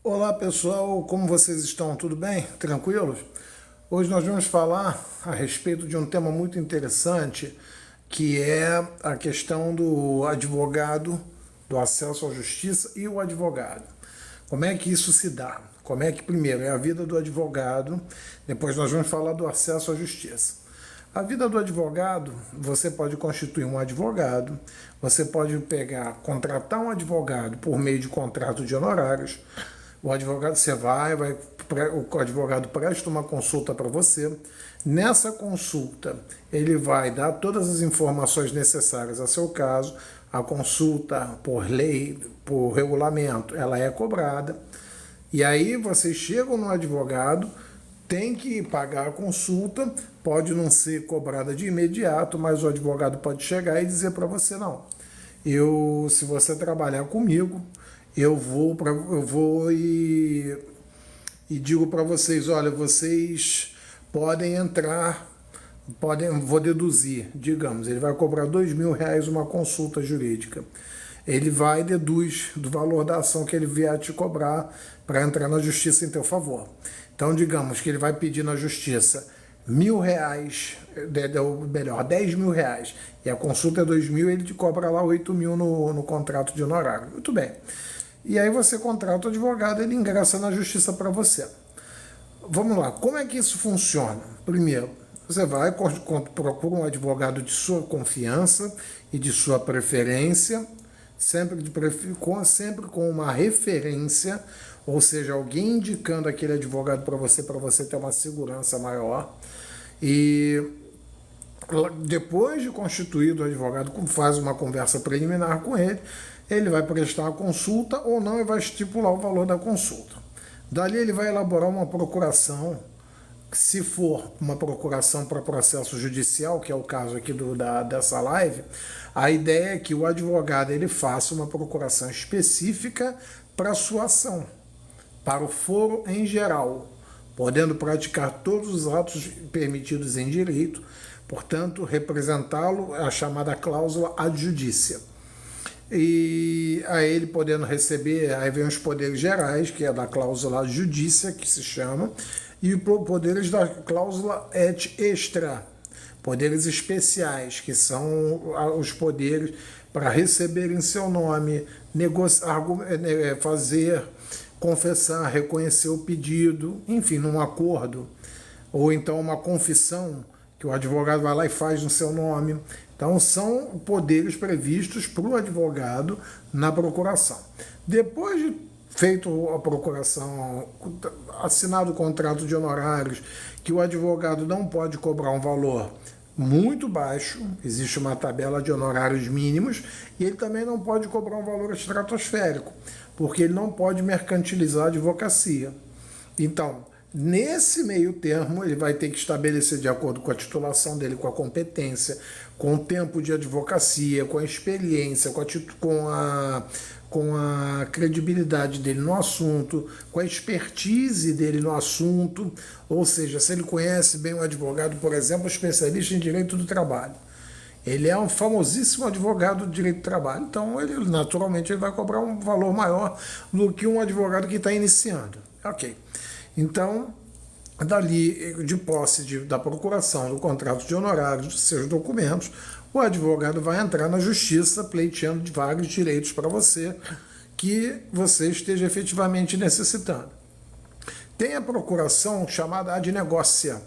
Olá pessoal, como vocês estão? Tudo bem? Tranquilos? Hoje nós vamos falar a respeito de um tema muito interessante, que é a questão do advogado, do acesso à justiça e o advogado. Como é que isso se dá? Como é que, primeiro, é a vida do advogado, depois nós vamos falar do acesso à justiça. A vida do advogado, você pode constituir um advogado, você pode contratar um advogado por meio de contrato de honorários. O advogado, o advogado presta uma consulta para você. Nessa consulta, ele vai dar todas as informações necessárias a seu caso. A consulta, por lei, por regulamento, ela é cobrada. E aí vocês chegam no advogado, tem que pagar a consulta, pode não ser cobrada de imediato, mas o advogado pode chegar e dizer para você: não, se você trabalhar comigo, eu vou e digo para vocês: olha, vocês podem entrar, vou deduzir, digamos, ele vai cobrar R$ 2.000 uma consulta jurídica. Ele vai e deduz do valor da ação que ele vier te cobrar para entrar na justiça em teu favor. Então, digamos que ele vai pedir na justiça R$ 1.000, melhor, R$ 10.000, e a consulta é 2.000, ele te cobra lá 8.000 no contrato de honorário. Muito bem. E aí você contrata o advogado, ele ingressa na justiça para você. Vamos lá, como é que isso funciona? Primeiro, você vai, procura um advogado de sua confiança e de sua preferência, sempre com uma referência, ou seja, alguém indicando aquele advogado para você ter uma segurança maior. E depois de constituído, o advogado faz uma conversa preliminar com ele, ele vai prestar a consulta ou não e vai estipular o valor da consulta. Dali ele vai elaborar uma procuração. Se for uma procuração para processo judicial, que é o caso aqui dessa live, a ideia é que o advogado ele faça uma procuração específica para a sua ação, para o foro em geral, podendo praticar todos os atos permitidos em direito, portanto, representá-lo, a chamada cláusula ad judícia. E aí ele podendo receber, aí vem os poderes gerais, que é da cláusula ad judícia, que se chama, e poderes da cláusula et extra, poderes especiais, que são os poderes para receber em seu nome, negociar, fazer, confessar, reconhecer o pedido, enfim, num acordo, ou então uma confissão, que o advogado vai lá e faz no seu nome. Então, são poderes previstos para o advogado na procuração. Depois de feito a procuração, assinado o contrato de honorários, que o advogado não pode cobrar um valor muito baixo, existe uma tabela de honorários mínimos, e ele também não pode cobrar um valor estratosférico, porque ele não pode mercantilizar a advocacia. Então, nesse meio termo, ele vai ter que estabelecer, de acordo com a titulação dele, com a competência, com o tempo de advocacia, com a experiência, com a credibilidade dele no assunto, com a expertise dele no assunto, ou seja, se ele conhece bem um advogado, por exemplo, especialista em direito do trabalho. Ele é um famosíssimo advogado de direito do trabalho, então ele naturalmente ele vai cobrar um valor maior do que um advogado que está iniciando. Ok. Então, dali, de posse da procuração do contrato de honorários, dos seus documentos, o advogado vai entrar na justiça pleiteando de vários direitos para você que você esteja efetivamente necessitando. Tem a procuração chamada ad negotia,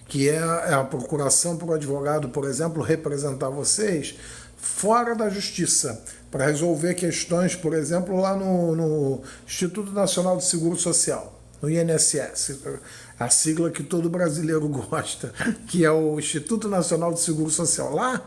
que é a procuração para o advogado, por exemplo, representar vocês fora da justiça, para resolver questões, por exemplo, lá no Instituto Nacional de Seguro Social, no INSS, a sigla que todo brasileiro gosta, que é o Instituto Nacional de Seguro Social. Lá,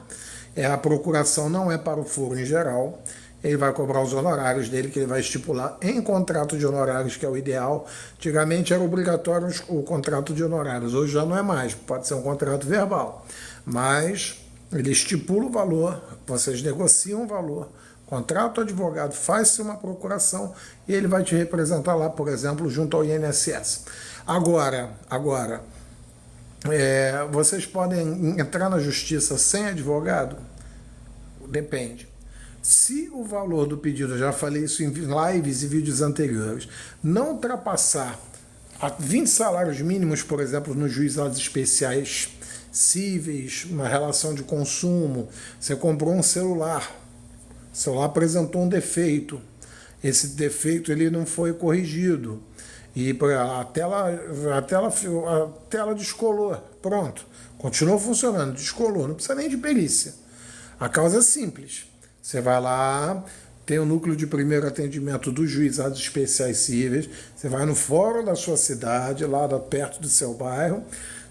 a procuração não é para o foro em geral, ele vai cobrar os honorários dele, que ele vai estipular em contrato de honorários, que é o ideal. Antigamente era obrigatório o contrato de honorários, hoje já não é mais, pode ser um contrato verbal, mas ele estipula o valor, vocês negociam o valor, contrata o advogado, faz-se uma procuração e ele vai te representar lá, por exemplo, junto ao INSS. Agora, vocês podem entrar na justiça sem advogado? Depende. Se o valor do pedido, eu já falei isso em lives e vídeos anteriores, não ultrapassar a 20 salários mínimos, por exemplo, nos juizados especiais cíveis, uma relação de consumo, você comprou um celular, o celular apresentou um defeito, esse defeito ele não foi corrigido, e a tela descolou, pronto, continuou funcionando, descolou, não precisa nem de perícia. A causa é simples. Você vai lá, tem o núcleo de primeiro atendimento dos juizados especiais cíveis, você vai no fórum da sua cidade, lá perto do seu bairro,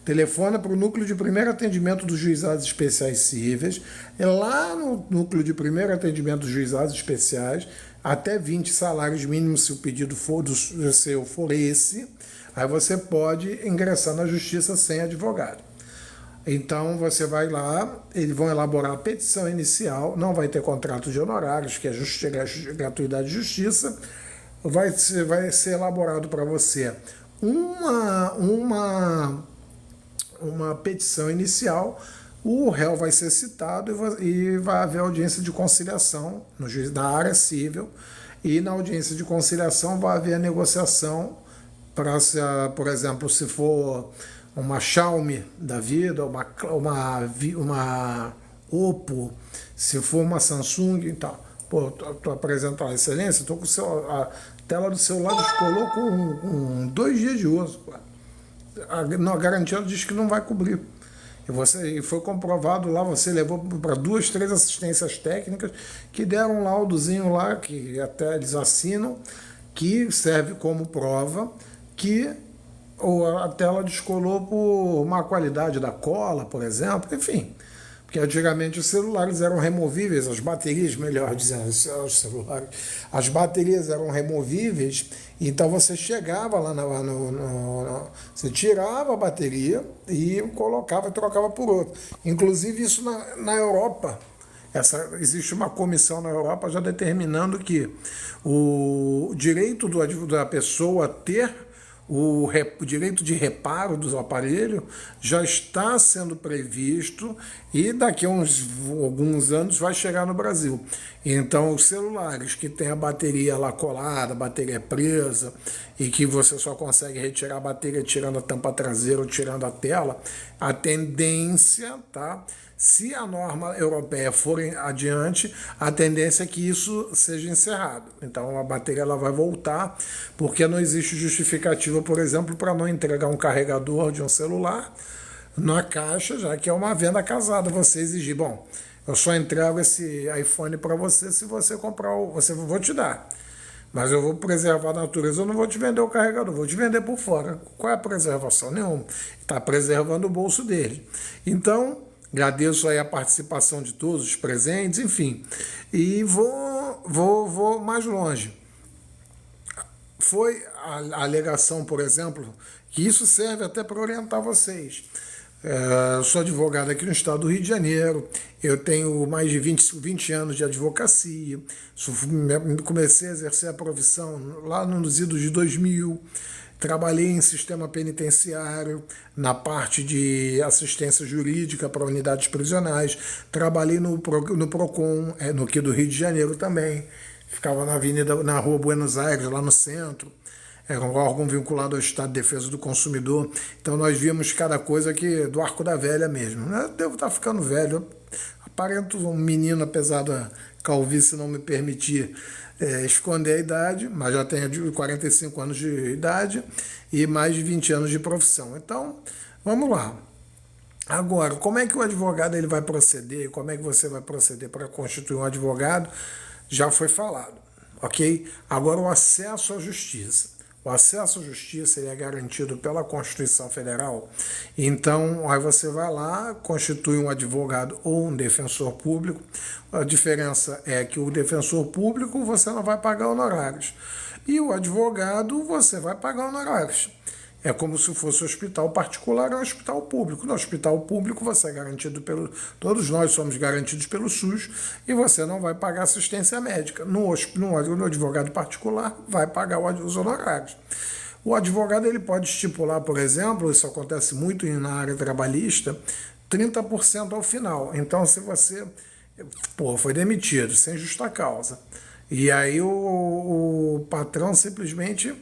telefona para o núcleo de primeiro atendimento dos juizados especiais cíveis, e lá no núcleo de primeiro atendimento dos juizados especiais, até 20 salários mínimos, se o pedido for do seu for esse, aí você pode ingressar na justiça sem advogado. Então você vai lá, eles vão elaborar a petição inicial, não vai ter contrato de honorários, que é gratuidade de justiça, vai ser elaborado para você uma petição inicial, o réu vai ser citado e vai haver audiência de conciliação no juiz da área civil, e na audiência de conciliação vai haver a negociação para, por exemplo, se for uma Xiaomi da vida, uma Oppo, se for uma Samsung e tal. Pô, tu apresentar a excelência, tô com a tela do celular descolou com 2 dias de uso. A garantia diz que não vai cobrir. E foi comprovado lá, você levou para 2, 3 assistências técnicas que deram um laudozinho lá, que até eles assinam, que serve como prova que a tela descolou por má qualidade da cola, por exemplo, enfim. Porque antigamente os celulares eram removíveis, as baterias, melhor dizendo, os celulares, as baterias eram removíveis, então você chegava lá, você tirava a bateria e colocava e trocava por outra. Inclusive isso na Europa. Existe uma comissão na Europa já determinando que o direito da pessoa ter o direito de reparo do aparelho já está sendo previsto e daqui a alguns anos vai chegar no Brasil. Então, os celulares que tem a bateria lá colada, a bateria presa, e que você só consegue retirar a bateria tirando a tampa traseira ou tirando a tela, a tendência, tá? Se a norma europeia for adiante, a tendência é que isso seja encerrado. Então a bateria ela vai voltar, porque não existe justificativa, por exemplo, para não entregar um carregador de um celular na caixa, já que é uma venda casada. Você exigir, bom, eu só entrego esse iPhone para você se você comprar, vou te dar. Mas eu vou preservar a natureza, eu não vou te vender o carregador, vou te vender por fora. Qual é a preservação? Nenhuma. Está preservando o bolso dele. Então, agradeço aí a participação de todos os presentes, enfim. E vou mais longe. Foi a alegação, por exemplo, que isso serve até para orientar vocês. Eu sou advogado aqui no estado do Rio de Janeiro, eu tenho mais de 20 anos de advocacia, comecei a exercer a profissão lá nos idos de 2000, trabalhei em sistema penitenciário, na parte de assistência jurídica para unidades prisionais, trabalhei no PROCON, aqui do Rio de Janeiro também, ficava na rua Buenos Aires, lá no centro. Era um órgão vinculado ao Estado de Defesa do Consumidor. Então nós víamos cada coisa que do arco da velha mesmo. Eu devo estar ficando velho. Eu aparento um menino, apesar da calvície não me permitir esconder a idade, mas já tenho 45 anos de idade e mais de 20 anos de profissão. Então, vamos lá. Agora, como é que o advogado ele vai proceder? Como é que você vai proceder para constituir um advogado? Já foi falado, ok? Agora, o acesso à justiça. O acesso à justiça é garantido pela Constituição Federal. Então, aí você vai lá, constitui um advogado ou um defensor público. A diferença é que o defensor público você não vai pagar honorários. E o advogado você vai pagar honorários. É como se fosse um hospital particular ou um hospital público. No hospital público você é garantido todos nós somos garantidos pelo SUS e você não vai pagar assistência médica. No advogado particular vai pagar os honorários. O advogado ele pode estipular, por exemplo, isso acontece muito na área trabalhista, 30% ao final. Então, se você Pô, foi demitido, sem justa causa. E aí o patrão simplesmente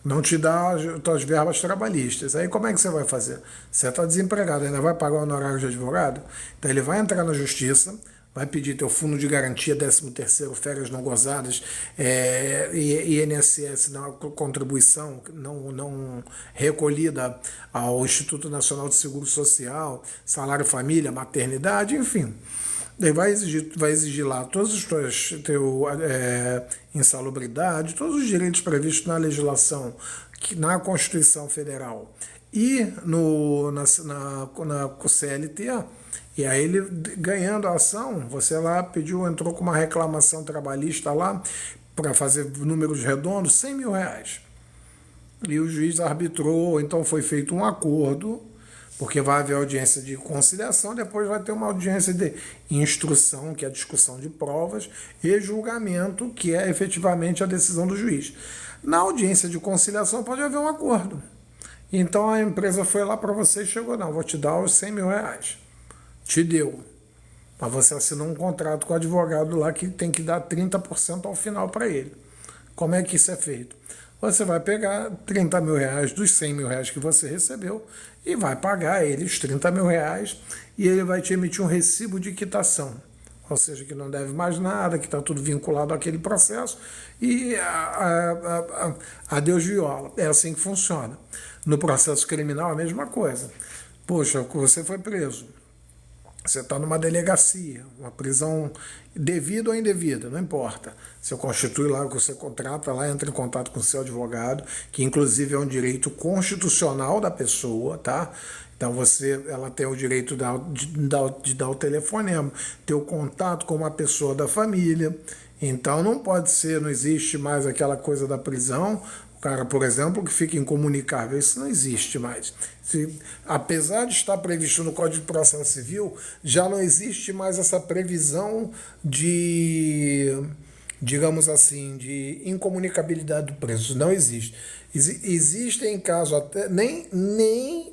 não te dá as tuas verbas trabalhistas. Aí como é que você vai fazer? Você está desempregado, ainda vai pagar o honorário de advogado? Então ele vai entrar na justiça, vai pedir teu fundo de garantia, 13º, férias não gozadas, INSS, não, contribuição não recolhida ao Instituto Nacional de Seguro Social, salário família, maternidade, enfim. Ele vai exigir lá todos os teu insalubridade, todos os direitos previstos na legislação, na Constituição Federal e na CLT. E aí ele, ganhando a ação, você lá entrou com uma reclamação trabalhista lá, para fazer números redondos, R$ 100.000. E o juiz arbitrou, então foi feito um acordo, porque vai haver audiência de conciliação, depois vai ter uma audiência de instrução, que é a discussão de provas, e julgamento, que é efetivamente a decisão do juiz. Na audiência de conciliação pode haver um acordo. Então a empresa foi lá para você e chegou, não, vou te dar os R$ 100.000. Te deu. Mas você assinou um contrato com o advogado lá que tem que dar 30% ao final para ele. Como é que isso é feito? Você vai pegar R$ 30.000 dos R$ 100.000 que você recebeu e vai pagar ele os R$ 30.000 e ele vai te emitir um recibo de quitação. Ou seja, que não deve mais nada, que está tudo vinculado àquele processo e a Deus viola. É assim que funciona. No processo criminal a mesma coisa. Poxa, você foi preso. Você está numa delegacia, uma prisão devida ou indevida, não importa. Você constitui lá, você contrata lá, entra em contato com o seu advogado, que inclusive é um direito constitucional da pessoa, tá? Então ela tem o direito de dar o telefonema, ter o contato com uma pessoa da família. Então não existe mais aquela coisa da prisão. Cara, por exemplo, que fica incomunicável, isso não existe mais. Apesar de estar previsto no Código de Processo Civil, já não existe mais essa previsão digamos assim, de incomunicabilidade do preso. Não existe. Existem casos até,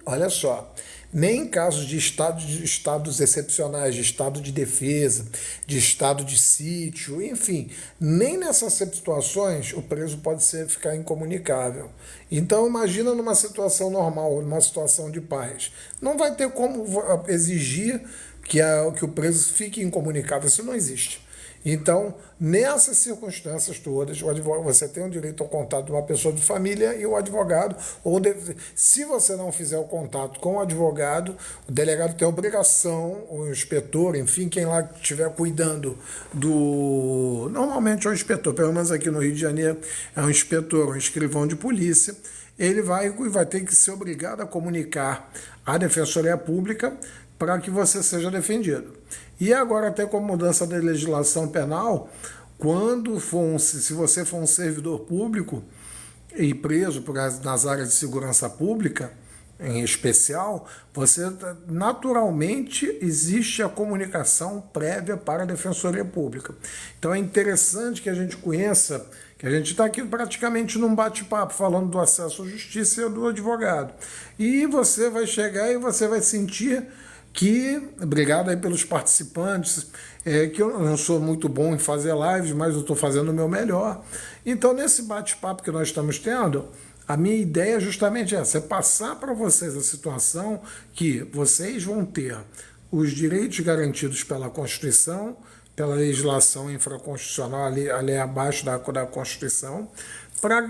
olha só, nem em casos de estados excepcionais, de estado de defesa, de estado de sítio, enfim, nem nessas situações o preso pode ficar incomunicável. Então imagina numa situação normal, numa situação de paz. Não vai ter como exigir que o preso fique incomunicável, isso não existe. Então, nessas circunstâncias todas, você tem o direito ao contato de uma pessoa de família e o advogado, se você não fizer o contato com o advogado, o delegado tem a obrigação, o inspetor, enfim, quem lá estiver cuidando normalmente é o inspetor, pelo menos aqui no Rio de Janeiro, é um inspetor, um escrivão de polícia, ele vai ter que ser obrigado a comunicar à Defensoria Pública para que você seja defendido. E agora, até com a mudança da legislação penal, se você for um servidor público e preso nas áreas de segurança pública, em especial, naturalmente existe a comunicação prévia para a Defensoria Pública. Então é interessante que a gente conheça, que a gente está aqui praticamente num bate-papo, falando do acesso à justiça e do advogado. E você vai chegar e você vai sentir obrigado aí pelos participantes, que eu não sou muito bom em fazer lives, mas eu estou fazendo o meu melhor. Então, nesse bate-papo que nós estamos tendo, a minha ideia é justamente essa, é passar para vocês a situação que vocês vão ter os direitos garantidos pela Constituição, pela legislação infraconstitucional ali abaixo da Constituição, para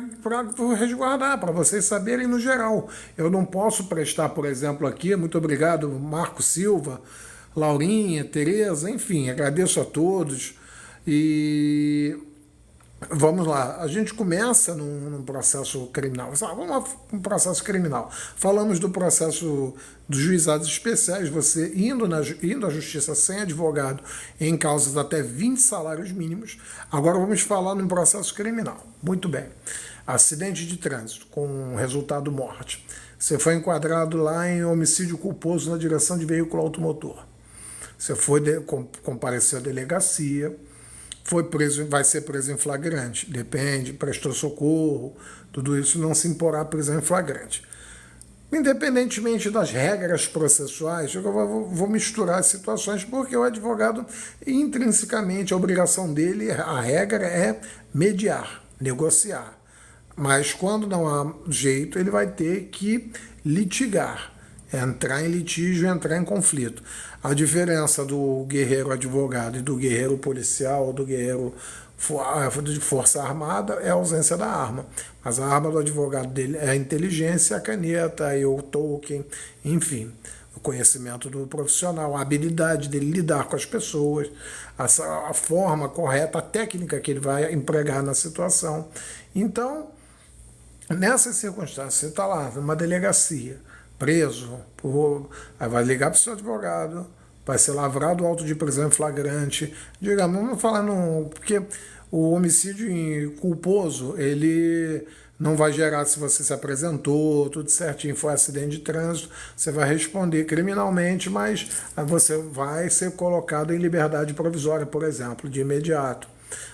resguardar, para vocês saberem no geral. Eu não posso prestar, por exemplo, aqui, muito obrigado, Marco Silva, Laurinha, Tereza, enfim, agradeço a todos. E vamos lá, a gente começa num processo criminal. Vamos lá, um processo criminal. Falamos do processo dos juizados especiais, você indo à justiça sem advogado em causas até 20 salários mínimos. Agora vamos falar num processo criminal. Muito bem. Acidente de trânsito com resultado morte. Você foi enquadrado lá em homicídio culposo na direção de veículo automotor. Você compareceu à delegacia, vai ser preso em flagrante, depende, prestou socorro, tudo isso não se imporá prisão em flagrante. Independentemente das regras processuais, eu vou misturar as situações, porque o advogado, intrinsecamente, a obrigação dele, a regra é mediar, negociar. Mas quando não há jeito, ele vai ter que litigar, entrar em litígio, entrar em conflito. A diferença do guerreiro advogado e do guerreiro policial, do guerreiro de força armada, é a ausência da arma. Mas a arma do advogado dele é a inteligência, a caneta, e o token, enfim, o conhecimento do profissional, a habilidade dele lidar com as pessoas, a forma correta, a técnica que ele vai empregar na situação. Então, nessas circunstâncias, você está lá numa delegacia, preso, aí vai ligar para o seu advogado, vai ser lavrado o auto de prisão em flagrante. Digamos, vamos falar porque o homicídio culposo, ele não vai gerar se você se apresentou, tudo certinho, foi acidente de trânsito, você vai responder criminalmente, mas você vai ser colocado em liberdade provisória, por exemplo, de imediato.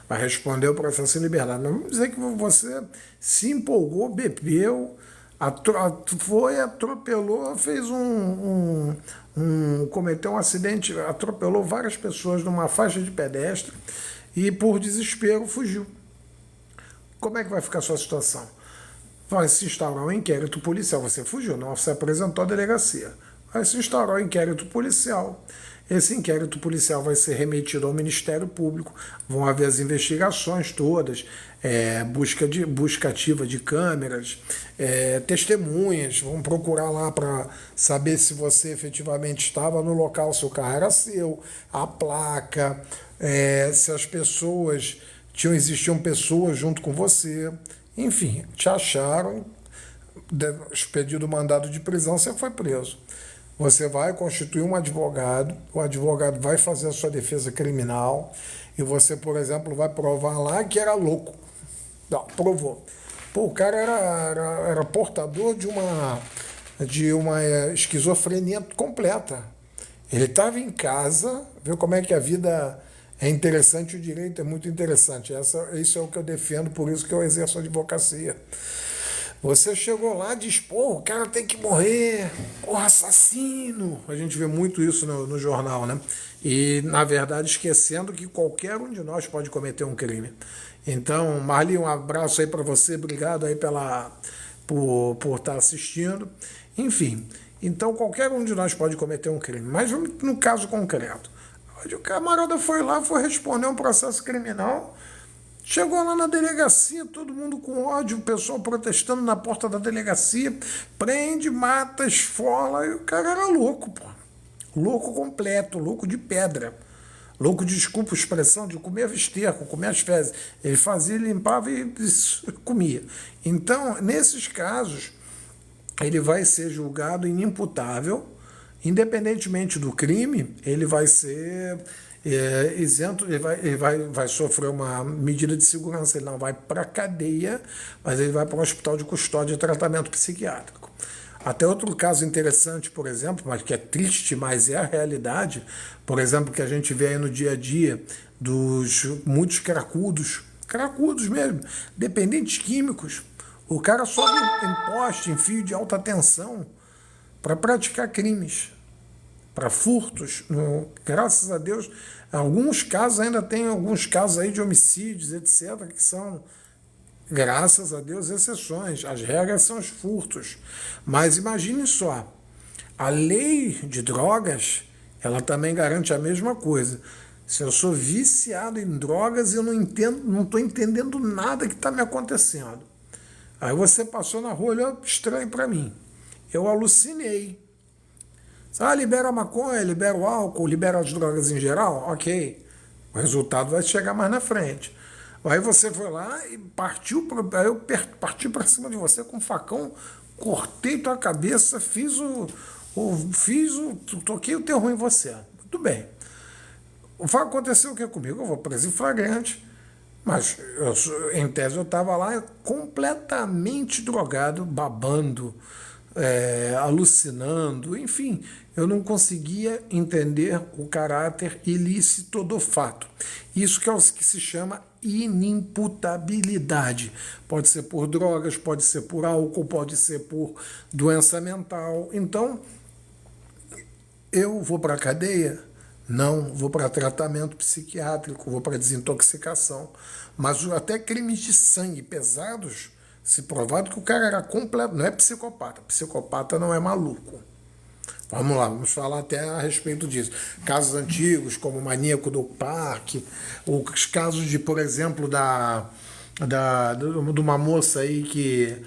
Vai responder o processo em liberdade. Não vamos dizer que você se empolgou, bebeu, atropelou, fez cometeu um acidente, atropelou várias pessoas numa faixa de pedestre e por desespero fugiu. Como é que vai ficar a sua situação? Vai se instaurar um inquérito policial. Você fugiu, não se apresentou à delegacia. Vai se instaurar um inquérito policial. Esse inquérito policial vai ser remetido ao Ministério Público, vão haver as investigações todas, busca ativa de câmeras, testemunhas, vão procurar lá para saber se você efetivamente estava no local, se o carro era seu, a placa, se as pessoas, existiam pessoas junto com você, enfim, te acharam, expedido o mandado de prisão, você foi preso. Você vai constituir um advogado, o advogado vai fazer a sua defesa criminal e você, por exemplo, vai provar lá que era louco. Não, provou. Pô, o cara era portador de uma esquizofrenia completa. Ele estava em casa, viu como é que a vida é interessante, o direito é muito interessante. Isso é o que eu defendo, por isso que eu exerço a advocacia. Você chegou lá e diz, pô, o cara tem que morrer, o assassino. A gente vê muito isso no jornal, né? E, na verdade, esquecendo que qualquer um de nós pode cometer um crime. Então, Marli, um abraço aí para você, obrigado aí por estar assistindo. Enfim, então qualquer um de nós pode cometer um crime. Mas vamos no caso concreto. O camarada foi lá, foi responder um processo criminal. Chegou lá na delegacia, todo mundo com ódio, o pessoal protestando na porta da delegacia, prende, mata, esfola, e o cara era louco, pô. Louco completo, louco de pedra. Louco, desculpa a expressão, de comer esterco, comer as fezes. Ele fazia, limpava e comia. Então, nesses casos, ele vai ser julgado inimputável, independentemente do crime, ele vai ser isento, ele vai sofrer uma medida de segurança, ele não vai para a cadeia, mas ele vai para um hospital de custódia e tratamento psiquiátrico. Até outro caso interessante, por exemplo, mas que é triste, mas é a realidade, por exemplo, que a gente vê aí no dia a dia dos muitos cracudos mesmo, dependentes químicos, o cara sobe em poste, em fio de alta tensão para praticar crimes, para furtos. Graças a Deus, alguns casos ainda tem alguns casos aí de homicídios, etc., que são, graças a Deus, exceções. As regras são os furtos. Mas imagine só, a lei de drogas, ela também garante a mesma coisa. Se eu sou viciado em drogas, eu não estou entendendo nada que está me acontecendo. Aí você passou na rua, olhou estranho para mim. Eu alucinei. Libera a maconha, libera o álcool, libera as drogas em geral? Ok. O resultado vai chegar mais na frente. Aí você foi lá e eu parti para cima de você com um facão, cortei tua cabeça, toquei o terror em você. Muito bem. Vai acontecer o que comigo? Eu vou preso em flagrante. Mas, em tese, eu estava lá completamente drogado, babando, alucinando, enfim, eu não conseguia entender o caráter ilícito do fato. Isso que é o que se chama inimputabilidade. Pode ser por drogas, pode ser por álcool, pode ser por doença mental. Então, eu vou para a cadeia? Não, vou para tratamento psiquiátrico, vou para desintoxicação. Mas até crimes de sangue pesados, se provado que o cara era completo, não é psicopata. Psicopata não é maluco. Vamos lá, vamos falar até a respeito disso. Casos antigos, como o Maníaco do Parque, os casos de, por exemplo, de uma moça aí que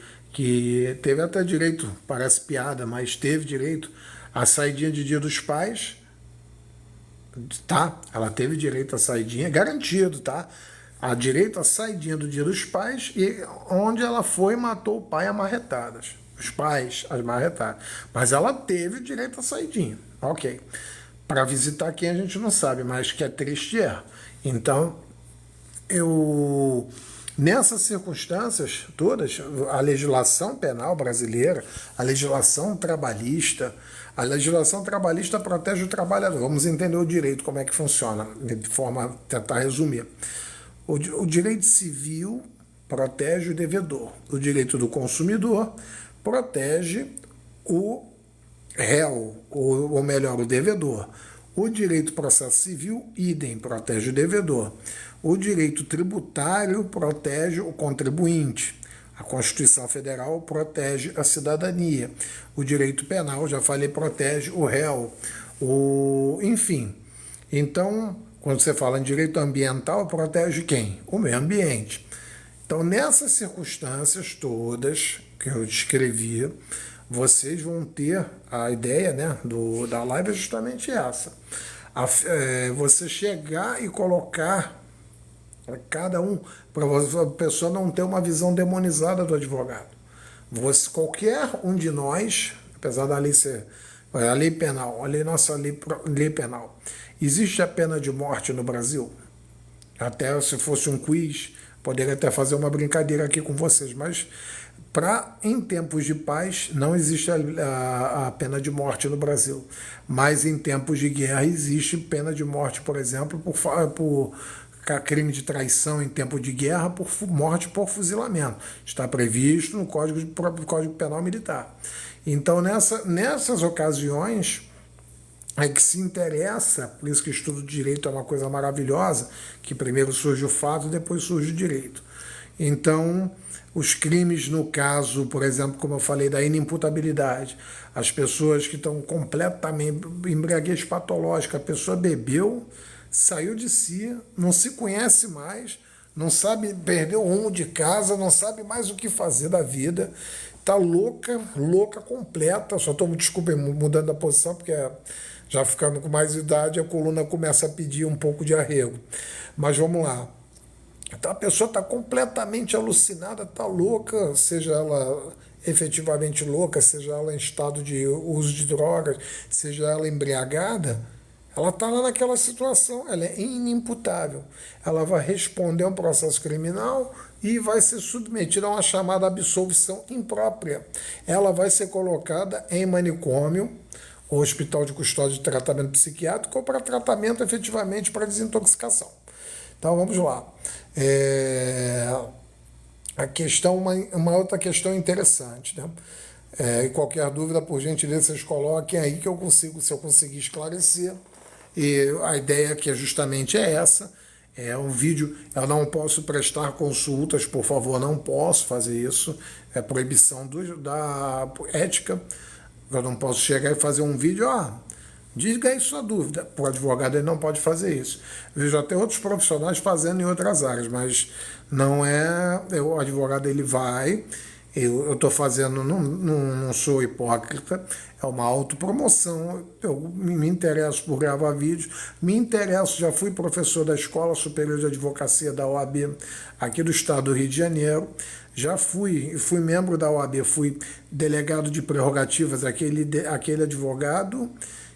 teve até direito, parece piada, mas teve direito à saidinha de Dia dos Pais, tá? Ela teve direito à saidinha, garantido, tá? A direito à saidinha do Dia dos Pais, e onde ela foi e matou o pai a marretadas. Os pais, as marretadas. Mas ela teve direito à saidinha. Ok. Para visitar quem a gente não sabe, mas que é triste é. Então, nessas circunstâncias todas, a legislação penal brasileira, a legislação trabalhista protege o trabalhador. Vamos entender o direito, como é que funciona, de forma tentar resumir. O direito civil protege o devedor. O direito do consumidor protege o réu, ou melhor, o devedor. O direito processo civil, idem, protege o devedor. O direito tributário protege o contribuinte. A Constituição Federal protege a cidadania. O direito penal, já falei, protege o réu. Enfim, então, quando você fala em direito ambiental, protege quem? O meio ambiente. Então, nessas circunstâncias todas que eu descrevi, vocês vão ter a ideia, né, da live é justamente essa. Você chegar e colocar cada um, para a pessoa não ter uma visão demonizada do advogado. Qualquer um de nós, apesar da lei ser a lei penal, nossa lei penal, existe a pena de morte no Brasil? Até se fosse um quiz, poderia até fazer uma brincadeira aqui com vocês, mas em tempos de paz não existe a pena de morte no Brasil. Mas em tempos de guerra existe pena de morte, por exemplo, por crime de traição em tempo de guerra, por morte por fuzilamento. Está previsto no Código Penal Militar. Então, nessas ocasiões, é que se interessa, por isso que o estudo de direito é uma coisa maravilhosa, que primeiro surge o fato, depois surge o direito. Então, os crimes, no caso, por exemplo, como eu falei, da inimputabilidade, as pessoas que estão completamente embriaguez patológica, a pessoa bebeu, saiu de si, não se conhece mais, não sabe, perdeu o rumo de casa, não sabe mais o que fazer da vida, está louca completa, só estou, desculpem, mudando a posição, porque já ficando com mais idade, a coluna começa a pedir um pouco de arrego. Mas vamos lá. Então a pessoa está completamente alucinada, está louca, seja ela efetivamente louca, seja ela em estado de uso de drogas, seja ela embriagada, ela está lá naquela situação, ela é inimputável. Ela vai responder a um processo criminal e vai ser submetida a uma chamada absolvição imprópria. Ela vai ser colocada em manicômio, ou hospital de custódia de tratamento psiquiátrico, ou para tratamento efetivamente para desintoxicação. Então vamos lá. A questão, uma outra questão interessante, né? E qualquer dúvida, por gentileza, vocês coloquem aí que eu consigo, se eu conseguir esclarecer. E a ideia que justamente é essa. É um vídeo, eu não posso prestar consultas, por favor, não posso fazer isso. É proibição da ética. Eu não posso chegar e fazer um vídeo, diga aí sua dúvida. O advogado ele não pode fazer isso. Vejo até outros profissionais fazendo em outras áreas, mas não é. O advogado ele vai. Eu estou fazendo, não sou hipócrita, é uma autopromoção. Eu me interesso por gravar vídeos, me interesso, já fui professor da Escola Superior de Advocacia da OAB aqui do estado do Rio de Janeiro. Já fui membro da OAB, fui delegado de prerrogativas, aquele advogado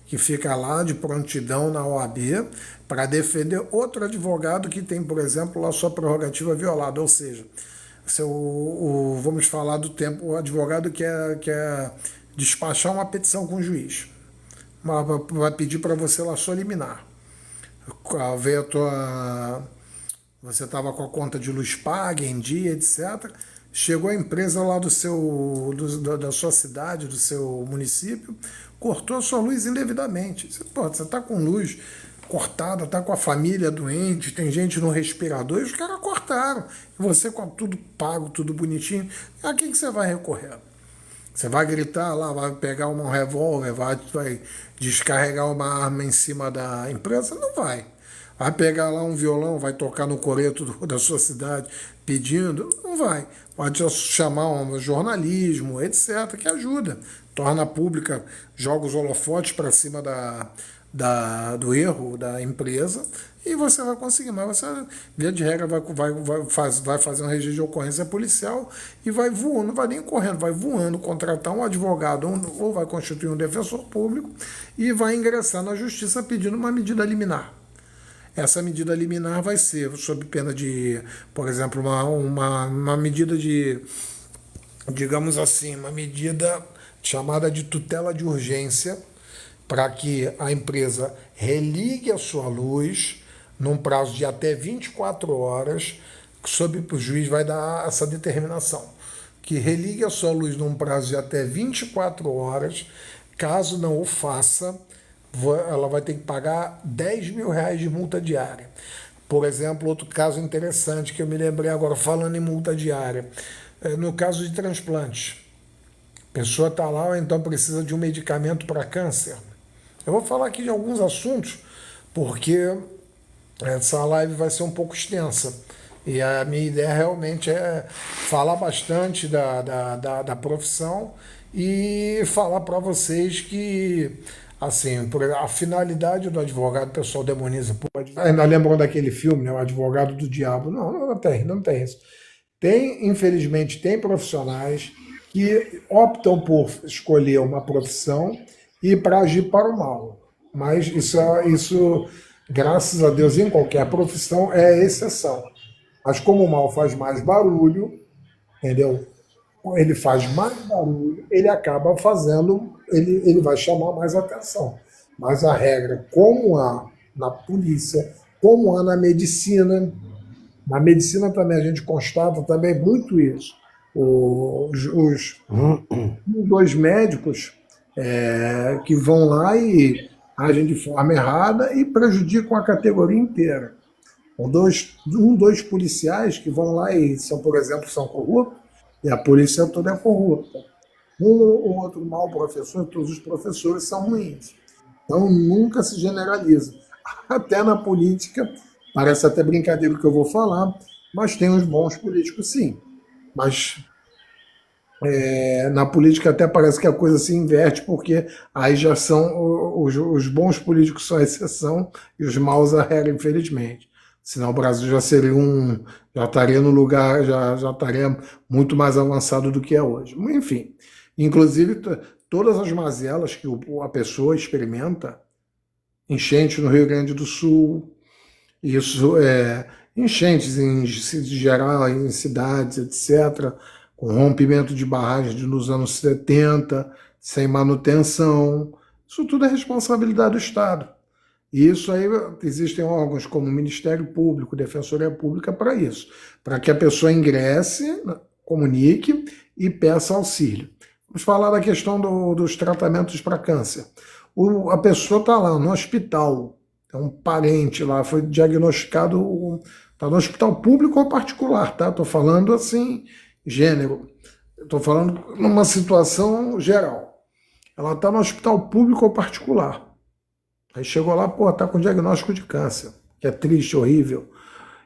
que fica lá de prontidão na OAB para defender outro advogado que tem, por exemplo, lá sua prerrogativa violada. Ou seja, vamos falar do tempo, o advogado quer despachar uma petição com o juiz, vai pedir para você lá só liminar. Vê você estava com a conta de luz paga em dia, etc. Chegou a empresa lá da sua cidade, do seu município, cortou a sua luz indevidamente. Você está com luz cortada, está com a família doente, tem gente no respirador, e os caras cortaram. E você com tudo pago, tudo bonitinho. A quem que você vai recorrer? Você vai gritar lá, vai pegar um revólver, vai descarregar uma arma em cima da empresa? Não vai. Vai pegar lá um violão, vai tocar no coreto da sua cidade pedindo? Não vai. Pode chamar um jornalismo, etc., que ajuda. Torna pública, joga os holofotes para cima do erro da empresa e você vai conseguir. Mas você, via de regra, vai fazer um registro de ocorrência policial e vai voando, não vai nem correndo, vai voando, contratar um advogado ou vai constituir um defensor público e vai ingressar na justiça pedindo uma medida liminar. Essa medida liminar vai ser sob pena de, por exemplo, uma medida de, digamos assim, uma medida chamada de tutela de urgência, para que a empresa religue a sua luz num prazo de até 24 horas, sob o juiz vai dar essa determinação, que religue a sua luz num prazo de até 24 horas, caso não o faça, ela vai ter que pagar R$ 10.000 de multa diária. Por exemplo, outro caso interessante que eu me lembrei agora, falando em multa diária, no caso de transplante. A pessoa está lá, ou então precisa de um medicamento para câncer. Eu vou falar aqui de alguns assuntos, porque essa live vai ser um pouco extensa. E a minha ideia realmente é falar bastante da profissão e falar para vocês que, assim, a finalidade do advogado, o pessoal demoniza. Ainda lembram daquele filme, né, O Advogado do Diabo? Não tem isso. Infelizmente, tem profissionais que optam por escolher uma profissão e para agir para o mal. Mas isso, graças a Deus, em qualquer profissão é exceção. Mas como o mal faz mais barulho, entendeu? Ele faz mais barulho, ele acaba fazendo, ele vai chamar mais atenção. Mas a regra, como há na polícia, como há na medicina também a gente constata também muito isso. Os dois médicos que vão lá e agem de forma errada e prejudicam a categoria inteira. Dois policiais que vão lá e são, por exemplo, são corruptos, e a polícia toda é corrupta. Um ou outro mau professor, todos os professores são ruins. Então nunca se generaliza. Até na política, parece até brincadeira o que eu vou falar, mas tem os bons políticos sim. Mas na política até parece que a coisa se inverte, porque aí já são os bons políticos são a exceção e os maus a regra, infelizmente. Senão o Brasil já estaria no lugar, já estaria muito mais avançado do que é hoje. Enfim, inclusive todas as mazelas que a pessoa experimenta, enchente no Rio Grande do Sul, enchentes em geral, em cidades, etc., com rompimento de barragens nos anos 70, sem manutenção. Isso tudo é responsabilidade do Estado. E isso aí existem órgãos como o Ministério Público, Defensoria Pública para isso, para que a pessoa ingresse, comunique e peça auxílio. Vamos falar da questão dos tratamentos para câncer. A pessoa está lá no hospital, é um parente lá, foi diagnosticado, está no hospital público ou particular, tá? Estou falando assim, gênero. Estou falando numa situação geral. Ela está no hospital público ou particular. Aí chegou lá, está com diagnóstico de câncer, que é triste, horrível.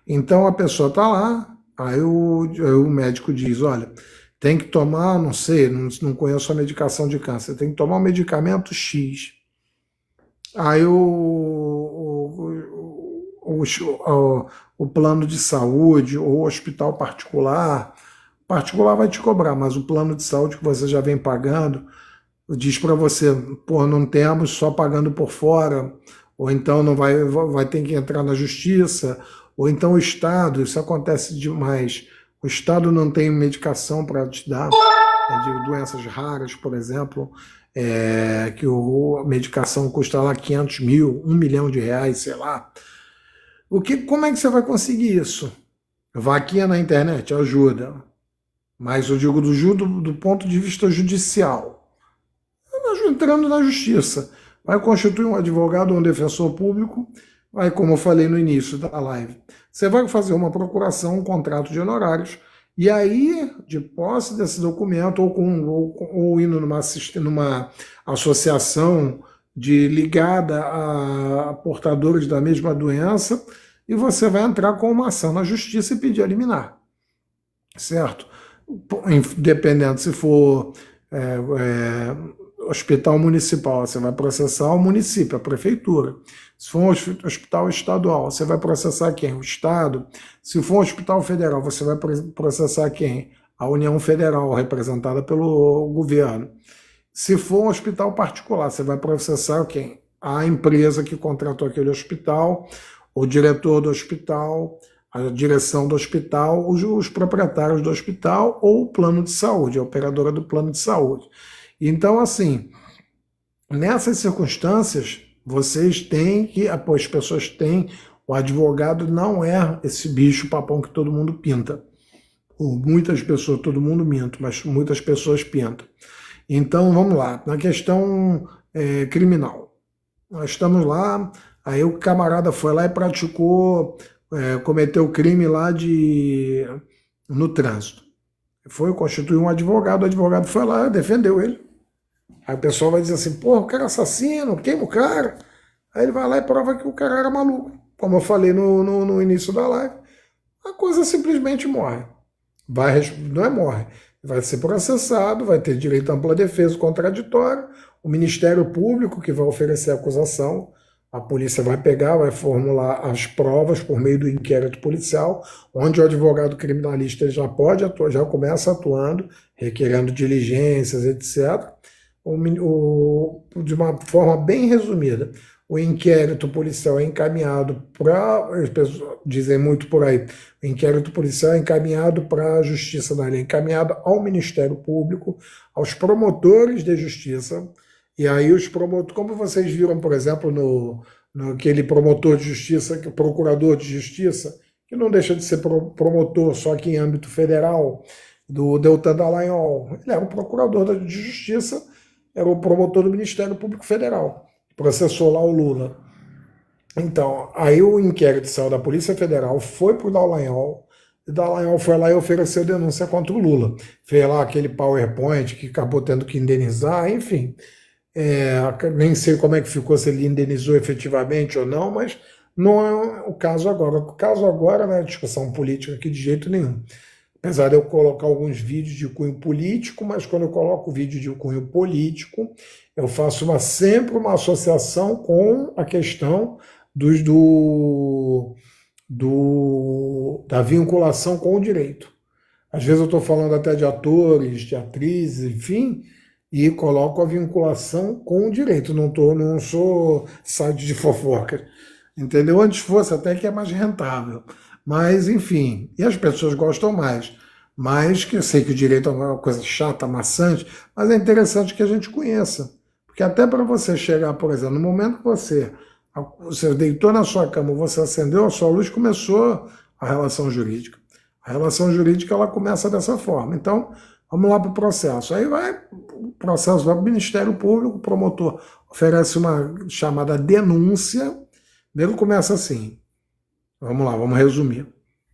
Então a pessoa está lá, aí o médico diz, olha, tem que tomar, não sei, não conheço a medicação de câncer, tem que tomar um medicamento X. Aí o plano de saúde ou o hospital particular vai te cobrar, mas o plano de saúde que você já vem pagando diz para você, não temos, só pagando por fora, ou então não vai ter que entrar na justiça, ou então o Estado, isso acontece demais, o Estado não tem medicação para te dar, de doenças raras, por exemplo, que a medicação custa lá 500 mil, R$ 1 milhão, sei lá. Como é que você vai conseguir isso? Vaquinha na internet ajuda, mas eu digo do ponto de vista judicial. Entrando na justiça, vai constituir um advogado ou um defensor público, vai, como eu falei no início da live, você vai fazer uma procuração, um contrato de honorários, e aí, de posse desse documento, ou indo numa associação ligada a portadores da mesma doença, e você vai entrar com uma ação na justiça e pedir a liminar, certo? Dependendo se for hospital municipal, você vai processar o município, a prefeitura. Se for um hospital estadual, você vai processar quem? O Estado. Se for um hospital federal, você vai processar quem? A União Federal, representada pelo governo. Se for um hospital particular, você vai processar quem? A empresa que contratou aquele hospital, o diretor do hospital, a direção do hospital, os proprietários do hospital ou o plano de saúde, a operadora do plano de saúde. Então, assim, nessas circunstâncias, vocês têm que, as pessoas têm, o advogado não é esse bicho papão que todo mundo pinta. Muitas pessoas, todo mundo minta, mas muitas pessoas pintam. Então, vamos lá, na questão criminal. Nós estamos lá, aí o camarada foi lá e praticou, cometeu crime lá no trânsito. Foi constituir um advogado, o advogado foi lá e defendeu ele. Aí o pessoal vai dizer assim, porra, o cara é assassino, queima o cara. Aí ele vai lá e prova que o cara era maluco. Como eu falei no início da live, a coisa simplesmente morre. Não é morre, vai ser processado, vai ter direito à ampla defesa contraditória, o Ministério Público que vai oferecer a acusação, a polícia vai pegar, vai formular as provas por meio do inquérito policial, onde o advogado criminalista já pode atuar, já começa atuando, requerendo diligências, etc., de uma forma bem resumida, o inquérito policial é encaminhado para, dizem muito por aí, o inquérito policial é encaminhado para a Justiça da Lei, encaminhado ao Ministério Público, aos promotores de justiça, e aí os promotores, como vocês viram, por exemplo, aquele promotor de justiça, procurador de justiça, que não deixa de ser promotor só que em âmbito federal, do Deltan Dallagnol, ele era um procurador de justiça, era o promotor do Ministério Público Federal, processou lá o Lula. Então, aí o inquérito saiu da Polícia Federal, foi para o Dallagnol, e o Dallagnol foi lá e ofereceu denúncia contra o Lula. Fez lá aquele PowerPoint que acabou tendo que indenizar, enfim. Nem sei como é que ficou, se ele indenizou efetivamente ou não, mas não é o caso agora. O caso agora não é discussão política aqui de jeito nenhum. Apesar de eu colocar alguns vídeos de cunho político, mas quando eu coloco vídeo de cunho político, eu faço sempre uma associação com a questão da vinculação com o direito. Às vezes eu estou falando até de atores, de atrizes, enfim, e coloco a vinculação com o direito. Não sou site de fofoca, entendeu? Antes fosse até que é mais rentável. Mas, enfim, e as pessoas gostam mais. Mas que eu sei que o direito é uma coisa chata, maçante, mas é interessante que a gente conheça. Porque até para você chegar, por exemplo, no momento que você deitou na sua cama, você acendeu a sua luz, começou a relação jurídica. A relação jurídica ela começa dessa forma. Então, vamos lá para o processo. Aí o processo vai para o Ministério Público, o promotor oferece uma chamada denúncia. Primeiro começa assim. Vamos lá, vamos resumir.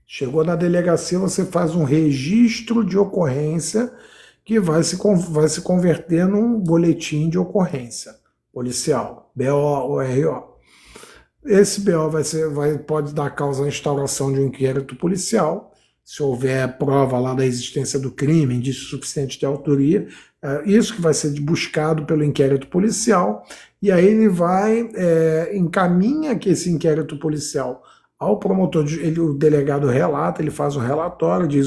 Chegou na delegacia, você faz um registro de ocorrência que vai se converter num boletim de ocorrência policial, BO-RO. Esse BO pode dar causa à instauração de um inquérito policial, se houver prova lá da existência do crime, indício suficiente de autoria, isso que vai ser buscado pelo inquérito policial, e aí ele encaminha que esse inquérito policial ao promotor, o delegado relata, ele faz um relatório, diz,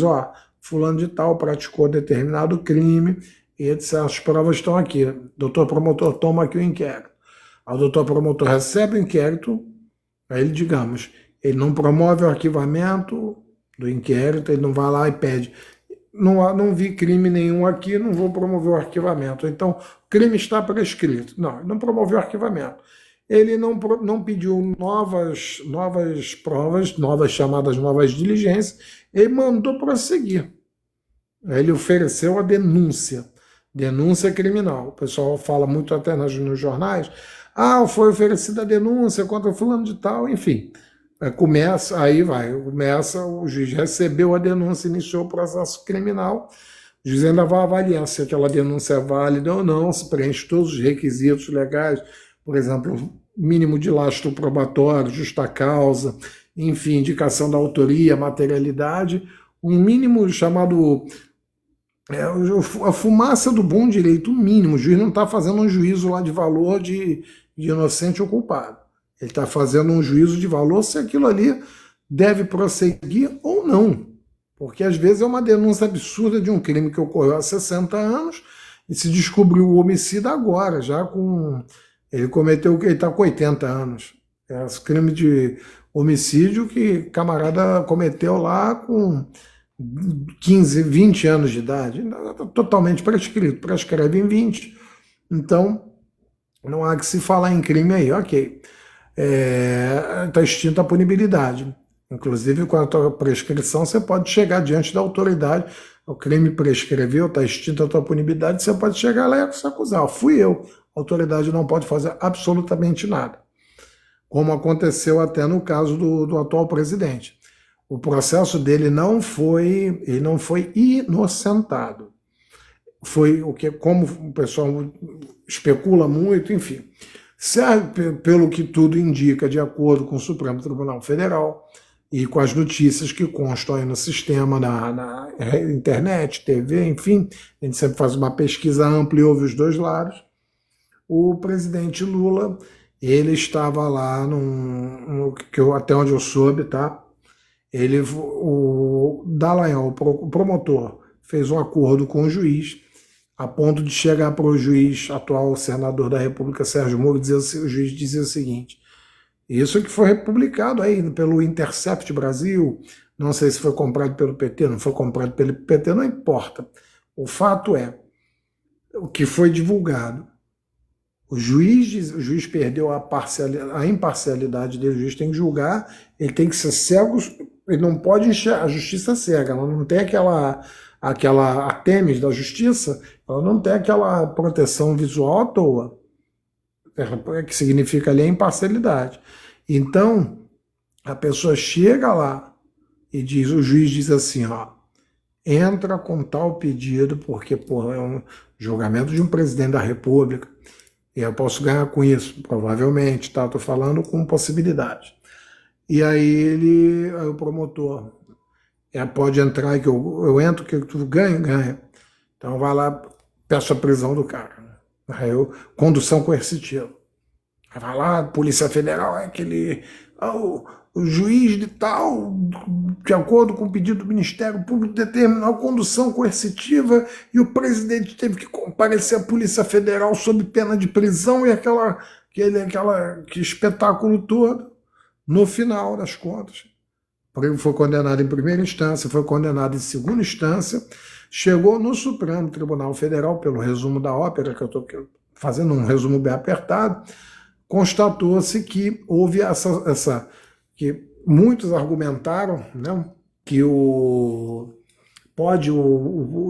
fulano de tal praticou determinado crime, e etc. As provas estão aqui. Doutor promotor, toma aqui o inquérito. Aí o doutor promotor recebe o inquérito, aí ele, digamos, ele não promove o arquivamento do inquérito, ele não vai lá e pede, não vi crime nenhum aqui, não vou promover o arquivamento. Então, o crime está prescrito. Não, ele não promoveu o arquivamento. ele não pediu novas provas, novas diligências, ele mandou prosseguir. Ele ofereceu a denúncia criminal. O pessoal fala muito até nos jornais, foi oferecida a denúncia contra fulano de tal, enfim. Começa, o juiz recebeu a denúncia, iniciou o processo criminal, o juiz ainda vai avaliar se aquela denúncia é válida ou não, se preenche todos os requisitos legais, por exemplo, mínimo de lastro probatório, justa causa, enfim, indicação da autoria, materialidade, um mínimo chamado a fumaça do bom direito, o mínimo. O juiz não está fazendo um juízo lá de valor de inocente ou culpado. Ele está fazendo um juízo de valor se aquilo ali deve prosseguir ou não. Porque às vezes é uma denúncia absurda de um crime que ocorreu há 60 anos e se descobriu o homicida agora, já com... Ele está com 80 anos. É esse crime de homicídio que camarada cometeu lá com 15, 20 anos de idade. Totalmente prescrito, prescreve em 20. Então, não há que se falar em crime aí, ok. Está extinta a punibilidade. Inclusive, com a prescrição, você pode chegar diante da autoridade, o crime prescreveu, está extinta a tua punibilidade, você pode chegar lá e se acusar. Fui eu. A autoridade não pode fazer absolutamente nada. Como aconteceu até no caso do atual presidente. O processo dele não foi inocentado. Foi o que, como o pessoal especula muito, enfim. Serve, pelo que tudo indica, de acordo com o Supremo Tribunal Federal e com as notícias que constam aí no sistema, na internet, TV, enfim, a gente sempre faz uma pesquisa ampla e ouve os dois lados. O presidente Lula, ele estava lá, até onde eu soube, tá? O Dallagnol, o promotor, fez um acordo com o juiz, a ponto de chegar para o juiz, atual senador da República, Sérgio Moro, o juiz dizia o seguinte: isso que foi republicado aí pelo Intercept Brasil, não sei se foi comprado pelo PT, não foi comprado pelo PT, não importa. O fato é, o que foi divulgado, o juiz perdeu a imparcialidade dele, o juiz tem que julgar, ele tem que ser cego, ele não pode enxergar, a justiça cega, ela não tem aquela Artemis da justiça, ela não tem aquela proteção visual à toa, que significa ali a imparcialidade. Então, a pessoa chega lá e o juiz diz assim, entra com tal pedido, porque é um julgamento de um presidente da República, e eu posso ganhar com isso, provavelmente, tá? Estou falando com possibilidade. E aí o promotor pode entrar, que eu entro, que tu ganha. Então vai lá, peço a prisão do cara. Aí condução coercitiva. Aí vai lá, Polícia Federal, o juiz de tal, de acordo com o pedido do Ministério Público, determinou a condução coercitiva e o presidente teve que comparecer à Polícia Federal sob pena de prisão e que espetáculo todo. No final das contas, ele foi condenado em primeira instância, foi condenado em segunda instância, chegou no Supremo Tribunal Federal, pelo resumo da ópera, que eu estou fazendo um resumo bem apertado, constatou-se que houve que muitos argumentaram, né, que o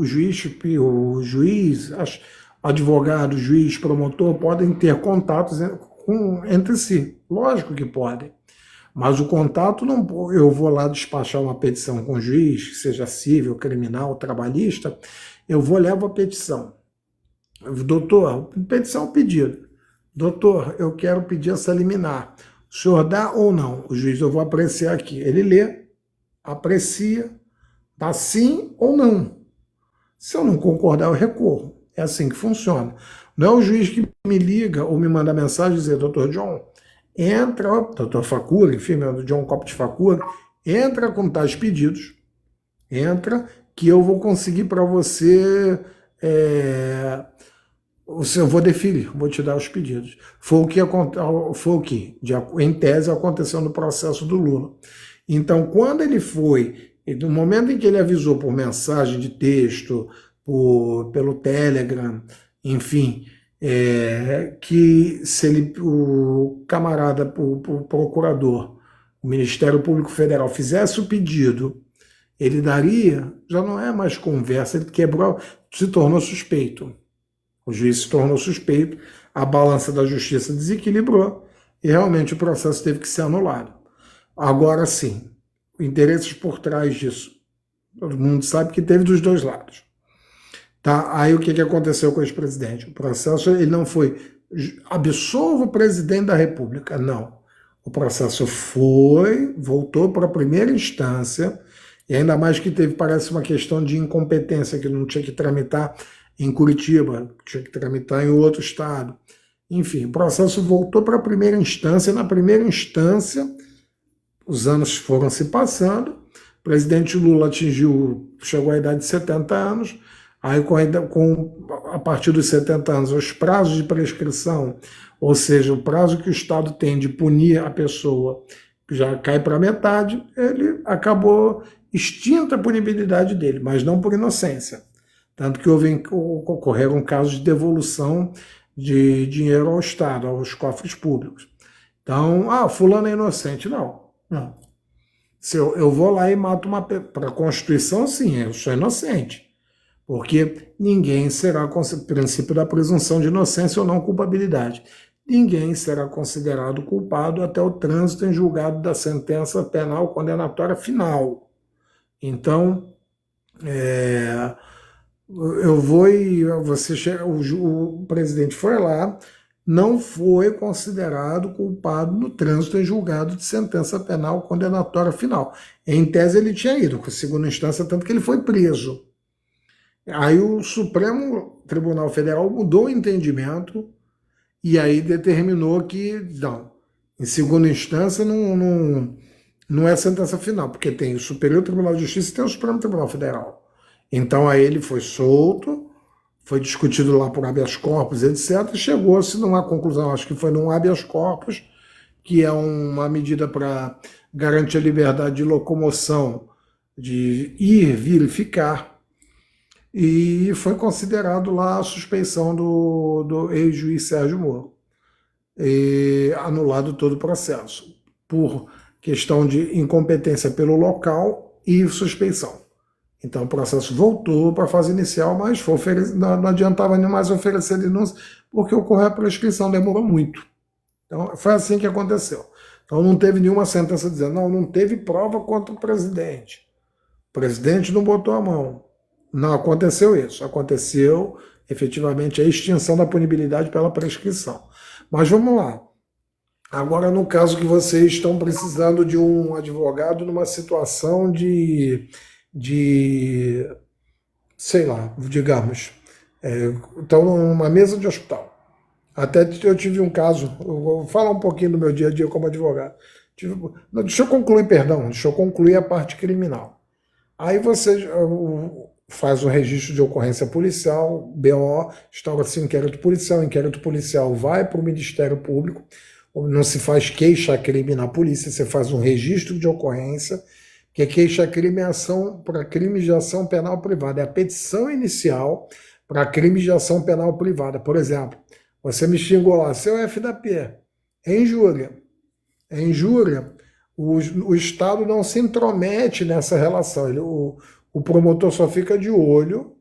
juiz, advogado, juiz, promotor podem ter contatos entre si. Lógico que podem. Mas o contato não. Eu vou lá despachar uma petição com o juiz, seja civil, criminal, trabalhista, eu levo a petição. Doutor, petição é um pedido. Doutor, eu quero pedir essa liminar. O senhor dá ou não? O juiz, eu vou apreciar aqui. Ele lê, aprecia, dá sim ou não. Se eu não concordar, eu recorro. É assim que funciona. Não é o juiz que me liga ou me manda mensagem e dizer, doutor John, entra, doutor Facura, enfim, meu John Copte Facura, entra com tais pedidos, entra, que eu vou conseguir para você, eu vou deferir, vou te dar os pedidos. Foi o que em tese, aconteceu no processo do Lula. Então, quando ele foi, no momento em que ele avisou por mensagem de texto, pelo Telegram, enfim, que se ele, o camarada, o procurador, o Ministério Público Federal fizesse o pedido, ele daria, já não é mais conversa, ele quebrou, se tornou suspeito. O juiz se tornou suspeito, a balança da justiça desequilibrou e realmente o processo teve que ser anulado. Agora sim, interesses por trás disso. Todo mundo sabe que teve dos dois lados. Tá? Aí o que aconteceu com o ex-presidente? O processo ele não foi absolva o presidente da República, não. O processo voltou para a primeira instância, e ainda mais que teve, parece, uma questão de incompetência, que não tinha que tramitar em Curitiba, tinha que tramitar em outro estado. Enfim, o processo voltou para a primeira instância. Na primeira instância, os anos foram se passando, o presidente Lula chegou à idade de 70 anos, aí a partir dos 70 anos, os prazos de prescrição, ou seja, o prazo que o Estado tem de punir a pessoa, já cai para metade, ele acabou extinta a punibilidade dele, mas não por inocência. Tanto que ocorreram casos de devolução de dinheiro ao Estado, aos cofres públicos. Então, fulano é inocente. Não. Se eu vou lá e mato uma pessoa, para a Constituição, sim, eu sou inocente. Porque ninguém será, princípio da presunção de inocência ou não culpabilidade, ninguém será considerado culpado até o trânsito em julgado da sentença penal condenatória final. Então, eu vou e o presidente foi lá, não foi considerado culpado no trânsito em julgado de sentença penal condenatória final. Em tese ele tinha ido com a segunda instância, tanto que ele foi preso. Aí o Supremo Tribunal Federal mudou o entendimento e aí determinou que, não, em segunda instância não é sentença final, porque tem o Superior Tribunal de Justiça e tem o Supremo Tribunal Federal. Então aí ele foi solto, foi discutido lá por habeas corpus, etc., e chegou-se numa conclusão, acho que foi num habeas corpus, que é uma medida para garantir a liberdade de locomoção, de ir, vir e ficar, e foi considerado lá a suspeição do ex-juiz Sérgio Moro, e anulado todo o processo, por questão de incompetência pelo local e suspeição. Então o processo voltou para a fase inicial, mas não adiantava nem mais oferecer denúncia, porque ocorreu a prescrição, demorou muito. Então foi assim que aconteceu. Então não teve nenhuma sentença dizendo, não teve prova contra o presidente. O presidente não botou a mão. Não aconteceu isso. Aconteceu efetivamente a extinção da punibilidade pela prescrição. Mas vamos lá. Agora, no caso que vocês estão precisando de um advogado numa situação de sei lá, digamos, estão numa mesa de hospital. Até eu tive um caso, eu vou falar um pouquinho do meu dia a dia como advogado. Deixa eu concluir a parte criminal. Aí você faz o registro de ocorrência policial, BO, instaura-se inquérito policial vai para o Ministério Público, não se faz queixa-crime na polícia, você faz um registro de ocorrência, que queixa-crime é ação para crime de ação penal privada, é a petição inicial para crime de ação penal privada. Por exemplo, você me xingou lá, seu F da P, é injúria. É injúria, o Estado não se intromete nessa relação, o promotor só fica de olho,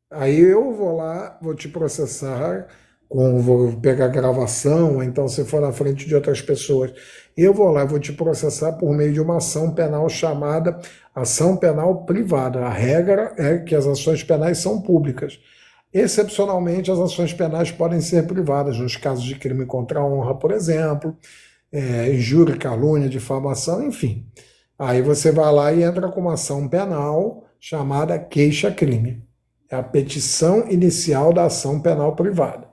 aí eu vou lá, vou te processar, vou pegar gravação, ou então se for na frente de outras pessoas, eu vou lá, vou te processar por meio de uma ação penal chamada ação penal privada. A regra é que as ações penais são públicas. Excepcionalmente, as ações penais podem ser privadas, nos casos de crime contra a honra, por exemplo, injúria, calúnia, difamação, enfim. Aí você vai lá e entra com uma ação penal chamada queixa-crime. É a petição inicial da ação penal privada.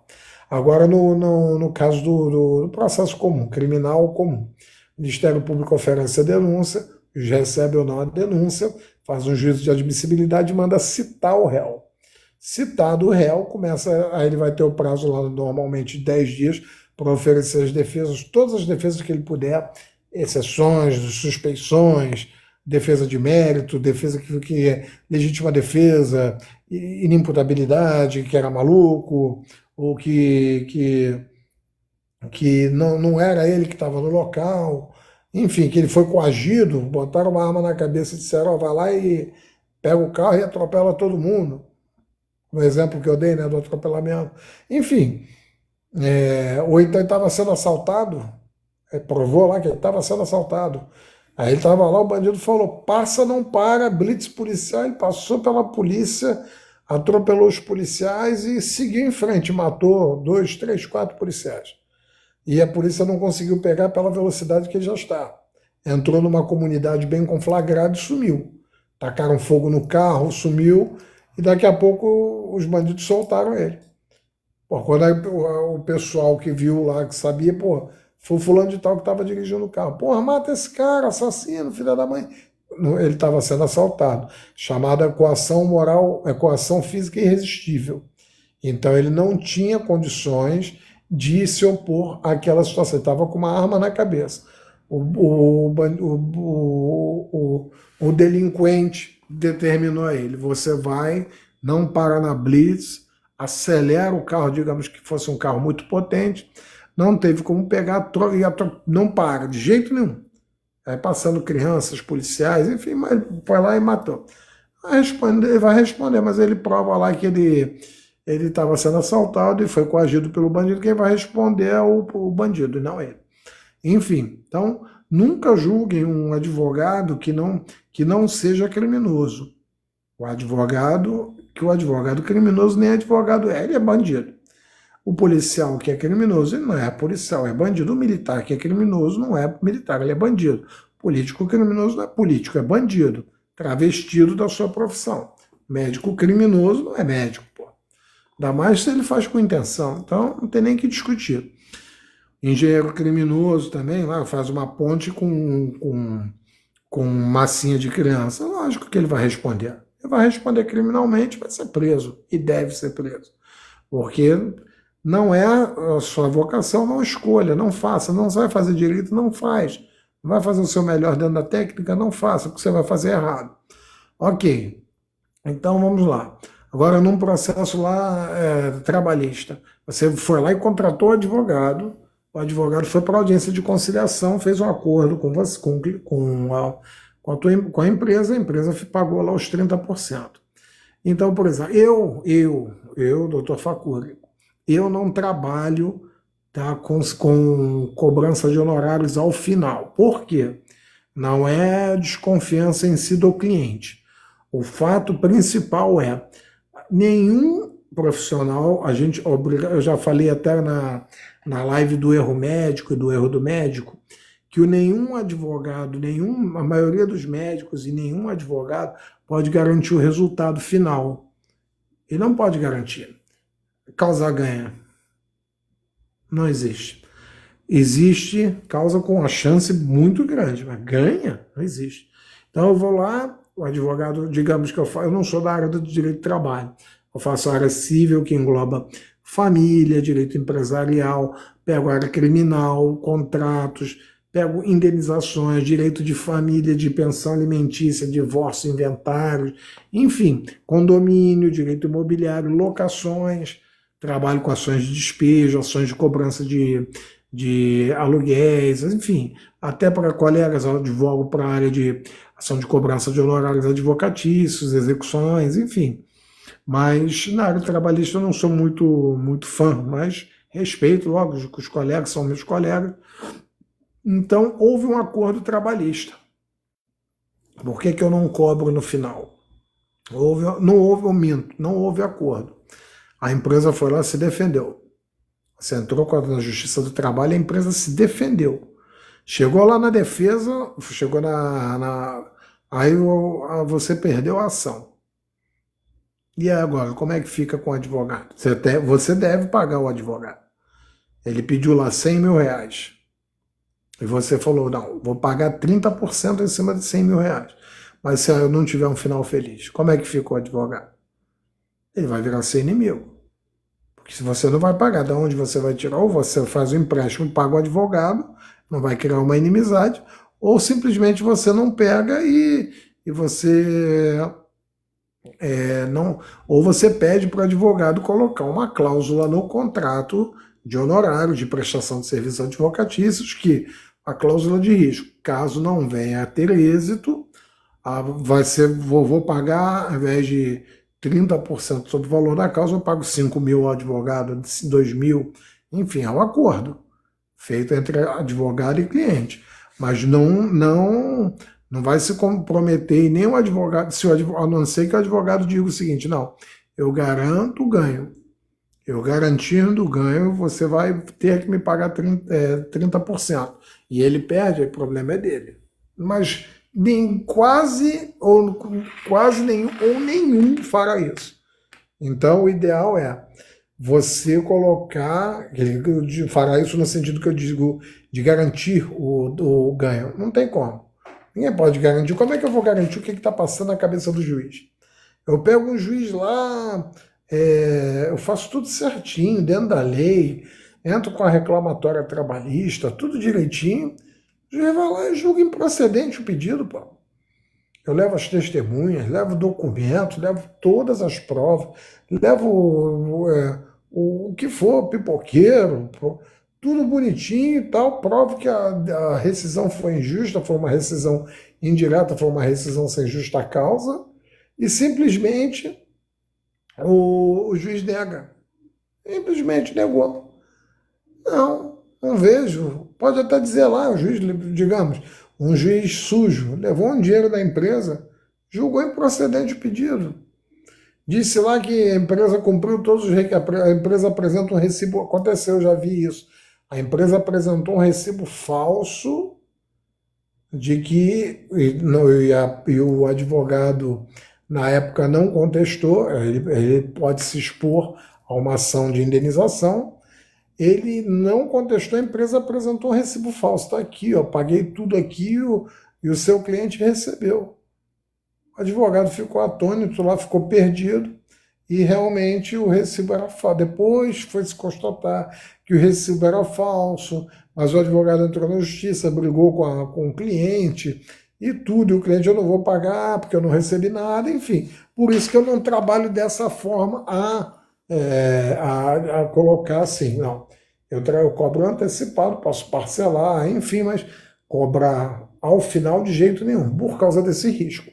Agora, no caso do processo comum, criminal comum, o Ministério Público oferece a denúncia, recebe ou não a denúncia, faz um juízo de admissibilidade e manda citar o réu. Citado o réu, aí ele vai ter o prazo lá normalmente de 10 dias para oferecer as defesas, todas as defesas que ele puder, exceções, suspeições, defesa de mérito, defesa que é legítima defesa, inimputabilidade, que era maluco, ou que não era ele que estava no local, enfim, que ele foi coagido, botaram uma arma na cabeça e disseram, ó, vai lá e pega o carro e atropela todo mundo. No exemplo que eu dei, né, do atropelamento. Enfim, ou então ele estava sendo assaltado, provou lá que ele estava sendo assaltado. Aí ele estava lá, o bandido falou, passa, não para, blitz policial, ele passou pela polícia, atropelou os policiais e seguiu em frente, matou 2, 3, 4 policiais. E a polícia não conseguiu pegar pela velocidade que ele já está. Entrou numa comunidade bem conflagrada e sumiu. Tacaram fogo no carro, sumiu, e daqui a pouco os bandidos soltaram ele. Pô, quando o pessoal que viu lá, que sabia, pô, foi o fulano de tal que estava dirigindo o carro. Porra, mata esse cara, assassino, filho da mãe. Ele estava sendo assaltado. Chamada coação moral, coação física irresistível. Então ele não tinha condições de se opor àquela situação. Ele estava com uma arma na cabeça. O delinquente determinou a ele: você vai, não para na blitz, acelera o carro, digamos que fosse um carro muito potente, não teve como pegar, não para, de jeito nenhum. Aí passando crianças, policiais, enfim, mas foi lá e matou. Ele vai responder, mas ele prova lá que ele estava sendo assaltado e foi coagido pelo bandido. Quem vai responder é o bandido, e não ele. Enfim, então, nunca julguem um advogado que não seja criminoso. O advogado criminoso nem advogado é, ele é bandido. O policial que é criminoso, ele não é policial, é bandido. O militar que é criminoso não é militar, ele é bandido. O político criminoso não é político, é bandido, travestido da sua profissão. Médico criminoso não é médico, pô. Ainda mais se ele faz com intenção, então não tem nem que discutir. Engenheiro criminoso também, lá faz uma ponte com massinha de criança. Lógico que ele vai responder. Ele vai responder criminalmente, vai ser preso, e deve ser preso. Porque não é a sua vocação, não escolha, não faça. Não vai fazer direito, não faz. Não vai fazer o seu melhor dentro da técnica, não faça, porque você vai fazer errado. Ok, então vamos lá. Agora, num processo lá trabalhista, você foi lá e contratou o advogado foi para a audiência de conciliação, fez um acordo com você, com a empresa pagou lá os 30%. Então, por exemplo, eu, doutor Facuri, eu não trabalho, tá, com cobrança de honorários ao final. Por quê? Não é desconfiança em si do cliente. O fato principal é nenhum profissional, eu já falei até na live do erro médico e do erro do médico, que nenhum advogado, a maioria dos médicos e nenhum advogado pode garantir o resultado final. Ele não pode garantir. Causa ganha. Não existe. Existe causa com uma chance muito grande, mas ganha? Não existe. Então eu vou lá, o advogado, digamos que eu não sou da área do direito do trabalho, eu faço a área civil, que engloba família, direito empresarial, pego a área criminal, contratos, pego indenizações, direito de família, de pensão alimentícia, divórcio, inventários, enfim, condomínio, direito imobiliário, locações, trabalho com ações de despejo, ações de cobrança de aluguéis, enfim, até para colegas, eu advogo para a área de ação de cobrança de honorários advocatícios, execuções, enfim. Mas na área trabalhista eu não sou muito fã, mas respeito logo que os colegas são meus colegas. Então houve um acordo trabalhista. Por que eu não cobro no final? Não houve acordo. A empresa foi lá e se defendeu. Você entrou na Justiça do Trabalho, a empresa se defendeu. Chegou lá na defesa, chegou aí você perdeu a ação. E agora, como é que fica com o advogado? Você deve pagar o advogado. Ele pediu lá 100 mil reais. E você falou, não, vou pagar 30% em cima de 100 mil reais. Mas se eu não tiver um final feliz, como é que fica o advogado? Ele vai virar seu inimigo. Porque se você não vai pagar, de onde você vai tirar? Ou você faz o empréstimo, paga o advogado, não vai criar uma inimizade, ou simplesmente você não pega e você Não, ou você pede para o advogado colocar uma cláusula no contrato de honorário de prestação de serviços advocatícios, que a cláusula de risco, caso não venha a ter êxito, vai ser, vou pagar, ao invés de 30% sobre o valor da causa, eu pago 5 mil ao advogado, 2 mil, enfim, é um acordo feito entre advogado e cliente. Mas não vai se comprometer e nem o advogado, a não ser que o advogado diga o seguinte, não, eu garanto o ganho. Eu garantindo o ganho, você vai ter que me pagar 30%. E ele perde, o problema é dele. Mas nem quase nenhum ou nenhum fará isso. Então o ideal é você colocar, fará isso no sentido que eu digo de garantir o ganho. Não tem como. Ninguém pode garantir. Como é que eu vou garantir o que está passando na cabeça do juiz? Eu pego um juiz lá, eu faço tudo certinho, dentro da lei, entro com a reclamatória trabalhista, tudo direitinho, o juiz vai lá e julga improcedente o pedido, pô. Eu levo as testemunhas, levo documentos, levo todas as provas, levo o que for, pipoqueiro, tudo bonitinho e tal, provo que a rescisão foi injusta, foi uma rescisão indireta, foi uma rescisão sem justa causa, e simplesmente o juiz nega. Simplesmente negou. Não vejo. Pode até dizer lá, o juiz, digamos, um juiz sujo, levou um dinheiro da empresa, julgou improcedente o pedido. Disse lá que a empresa cumpriu todos os requisitos, a empresa apresenta um recibo, aconteceu, eu já vi isso. A empresa apresentou um recibo falso de que e o advogado na época não contestou, ele pode se expor a uma ação de indenização, ele não contestou, a empresa apresentou um recibo falso, está aqui, ó, paguei tudo aqui e o seu cliente recebeu. O advogado ficou atônito lá, ficou perdido, e realmente o recibo era falso. Depois foi se constatar que o recibo era falso, mas o advogado entrou na justiça, brigou com o cliente e tudo, e o cliente eu não vou pagar porque eu não recebi nada, enfim. Por isso que eu não trabalho dessa forma a colocar assim, não. Eu cobro antecipado, posso parcelar, enfim, mas cobrar ao final de jeito nenhum, por causa desse risco.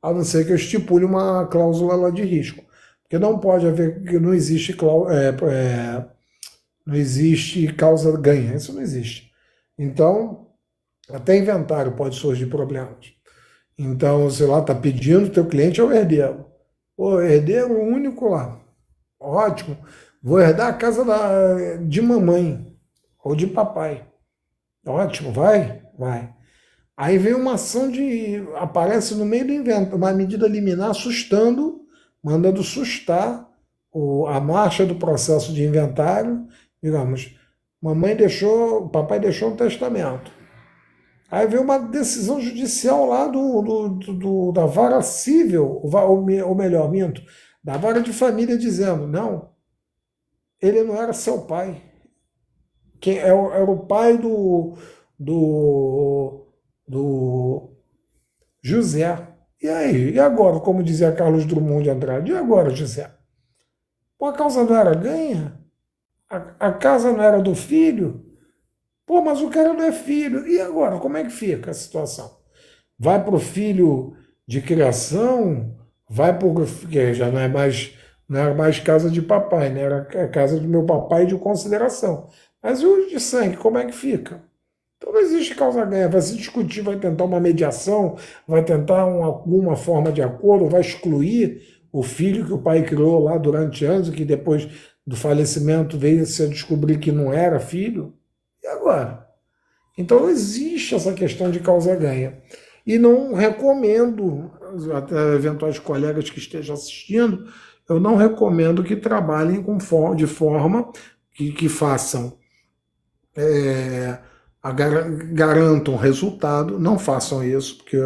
A não ser que eu estipule uma cláusula lá de risco. Porque não pode haver, não existe, não existe causa ganha, isso não existe. Então, até inventário pode surgir problemas. Então, sei lá, está pedindo, teu cliente é o herdeiro. O herdeiro único lá. Ótimo. Vou herdar a casa de mamãe ou de papai. Ótimo, vai? Vai. Aí vem uma ação aparece no meio do inventário, uma medida liminar assustando, mandando sustar a marcha do processo de inventário. Digamos, papai deixou um testamento. Aí vem uma decisão judicial lá da vara civil, ou melhor, minto, da vara de família dizendo, não, ele não era seu pai. Era o pai do José. E aí? E agora, como dizia Carlos Drummond de Andrade? E agora, José? Pô, a causa não era ganha? A casa não era do filho? Pô, mas o cara não é filho. E agora, como é que fica a situação? Vai para o filho de criação? Vai para o... que já não era mais casa de papai, né? Era casa do meu papai de consideração. Mas e o de sangue, como é que fica? Então não existe causa-ganha, vai se discutir, vai tentar uma mediação, vai tentar alguma forma de acordo, vai excluir o filho que o pai criou lá durante anos, que depois do falecimento veio se a descobrir que não era filho. E agora? Então não existe essa questão de causa-ganha. E não recomendo, até eventuais colegas que estejam assistindo, eu não recomendo que trabalhem de forma que façam... garantam resultado, não façam isso, porque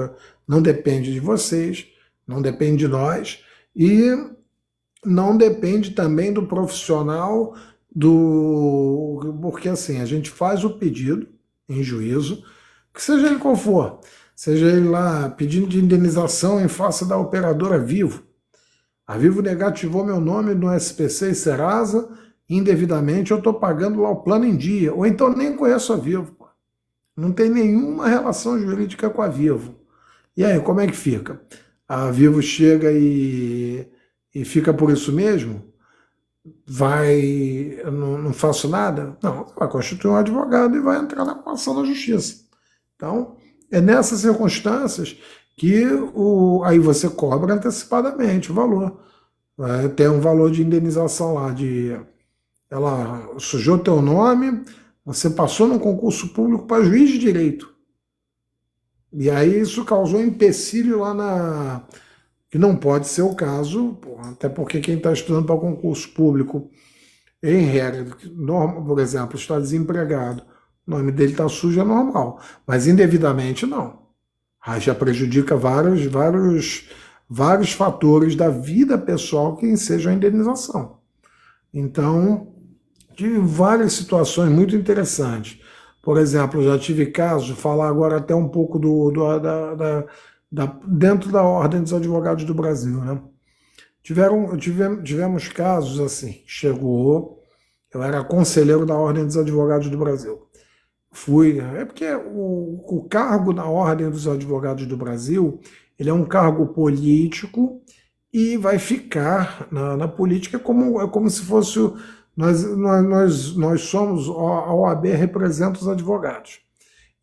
não depende de vocês, não depende de nós, e não depende também do profissional, porque assim, a gente faz o pedido em juízo, que seja ele qual for, seja ele lá pedindo de indenização em face da operadora Vivo, A Vivo negativou meu nome no SPC e Serasa indevidamente, eu estou pagando lá o plano em dia. Ou então nem conheço a Vivo. Pô. Não tem nenhuma relação jurídica com a Vivo. E aí, como é que fica? A Vivo chega e fica por isso mesmo? Vai, eu não faço nada? Não, vai constituir um advogado e vai entrar na ação na justiça. Então, é nessas circunstâncias que aí você cobra antecipadamente o valor. Tem um valor de indenização lá, ela sujou teu nome, você passou no concurso público para juiz de direito. E aí isso causou empecilho lá que não pode ser o caso, até porque quem está estudando para concurso público, em regra, por exemplo, está desempregado, o nome dele está sujo, é normal, mas indevidamente não. Aí já prejudica vários fatores da vida pessoal que ensejam a indenização. Então, tive várias situações muito interessantes. Por exemplo, já tive casos, falar agora até um pouco dentro da Ordem dos Advogados do Brasil, né? Tivemos casos assim, eu era conselheiro da Ordem dos Advogados do Brasil. É porque o cargo na Ordem dos Advogados do Brasil, ele é um cargo político e vai ficar na política como se fosse nós somos, a OAB representa os advogados.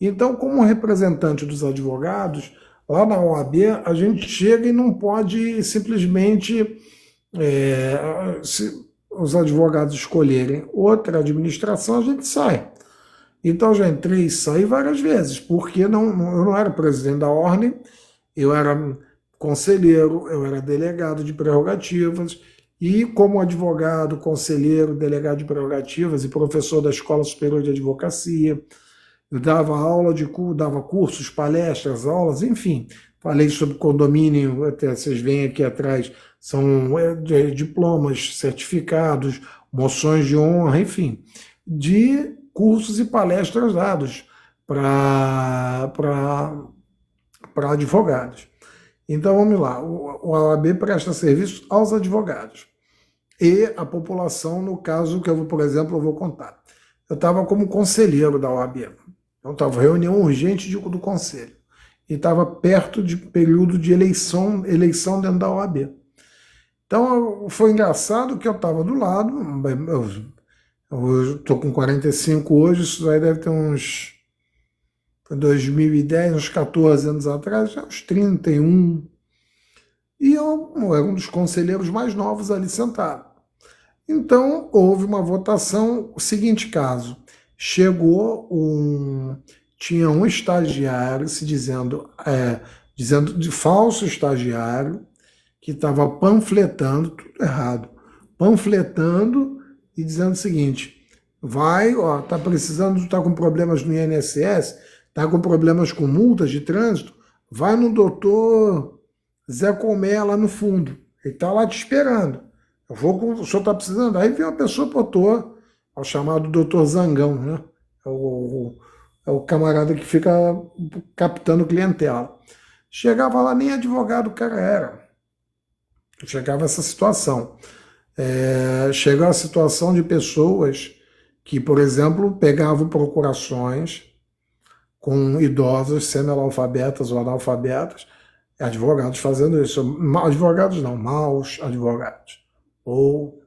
Então, como representante dos advogados, lá na OAB a gente chega e não pode simplesmente, se os advogados escolherem outra administração, a gente sai. Então, já entrei e saí várias vezes, porque eu não era presidente da ordem, eu era conselheiro, eu era delegado de prerrogativas, e como advogado, conselheiro, delegado de prerrogativas e professor da Escola Superior de Advocacia, eu dava cursos, palestras, aulas, enfim. Falei sobre condomínio, até vocês veem aqui atrás, são diplomas, certificados, moções de honra, enfim, de cursos e palestras dados para advogados. Então vamos lá, o OAB presta serviço aos advogados e a população, no caso que por exemplo, eu vou contar. Eu estava como conselheiro da OAB, então estava reunião urgente do conselho e estava perto de período de eleição dentro da OAB. Então foi engraçado que eu estava do lado, eu estou com 45 hoje, isso aí deve ter uns 2010, uns 14 anos atrás, uns 31. E eu era um dos conselheiros mais novos ali sentado. Então, houve uma votação, o seguinte caso, tinha um estagiário dizendo de falso estagiário, que estava panfletando, tudo errado, panfletando e dizendo o seguinte, tá precisando, tá com problemas no INSS, tá com problemas com multas de trânsito, vai no doutor Zé Colmeia lá no fundo, ele tá lá te esperando, o senhor tá precisando, aí vem uma pessoa, botou, o chamado doutor Zangão, né, é o camarada que fica captando clientela. Chegava lá, nem advogado o cara era, chegava essa situação. Chegou a situação de pessoas que, por exemplo, pegavam procurações com idosos semi-analfabetas ou analfabetas, advogados fazendo isso. Advogados não, maus advogados, ou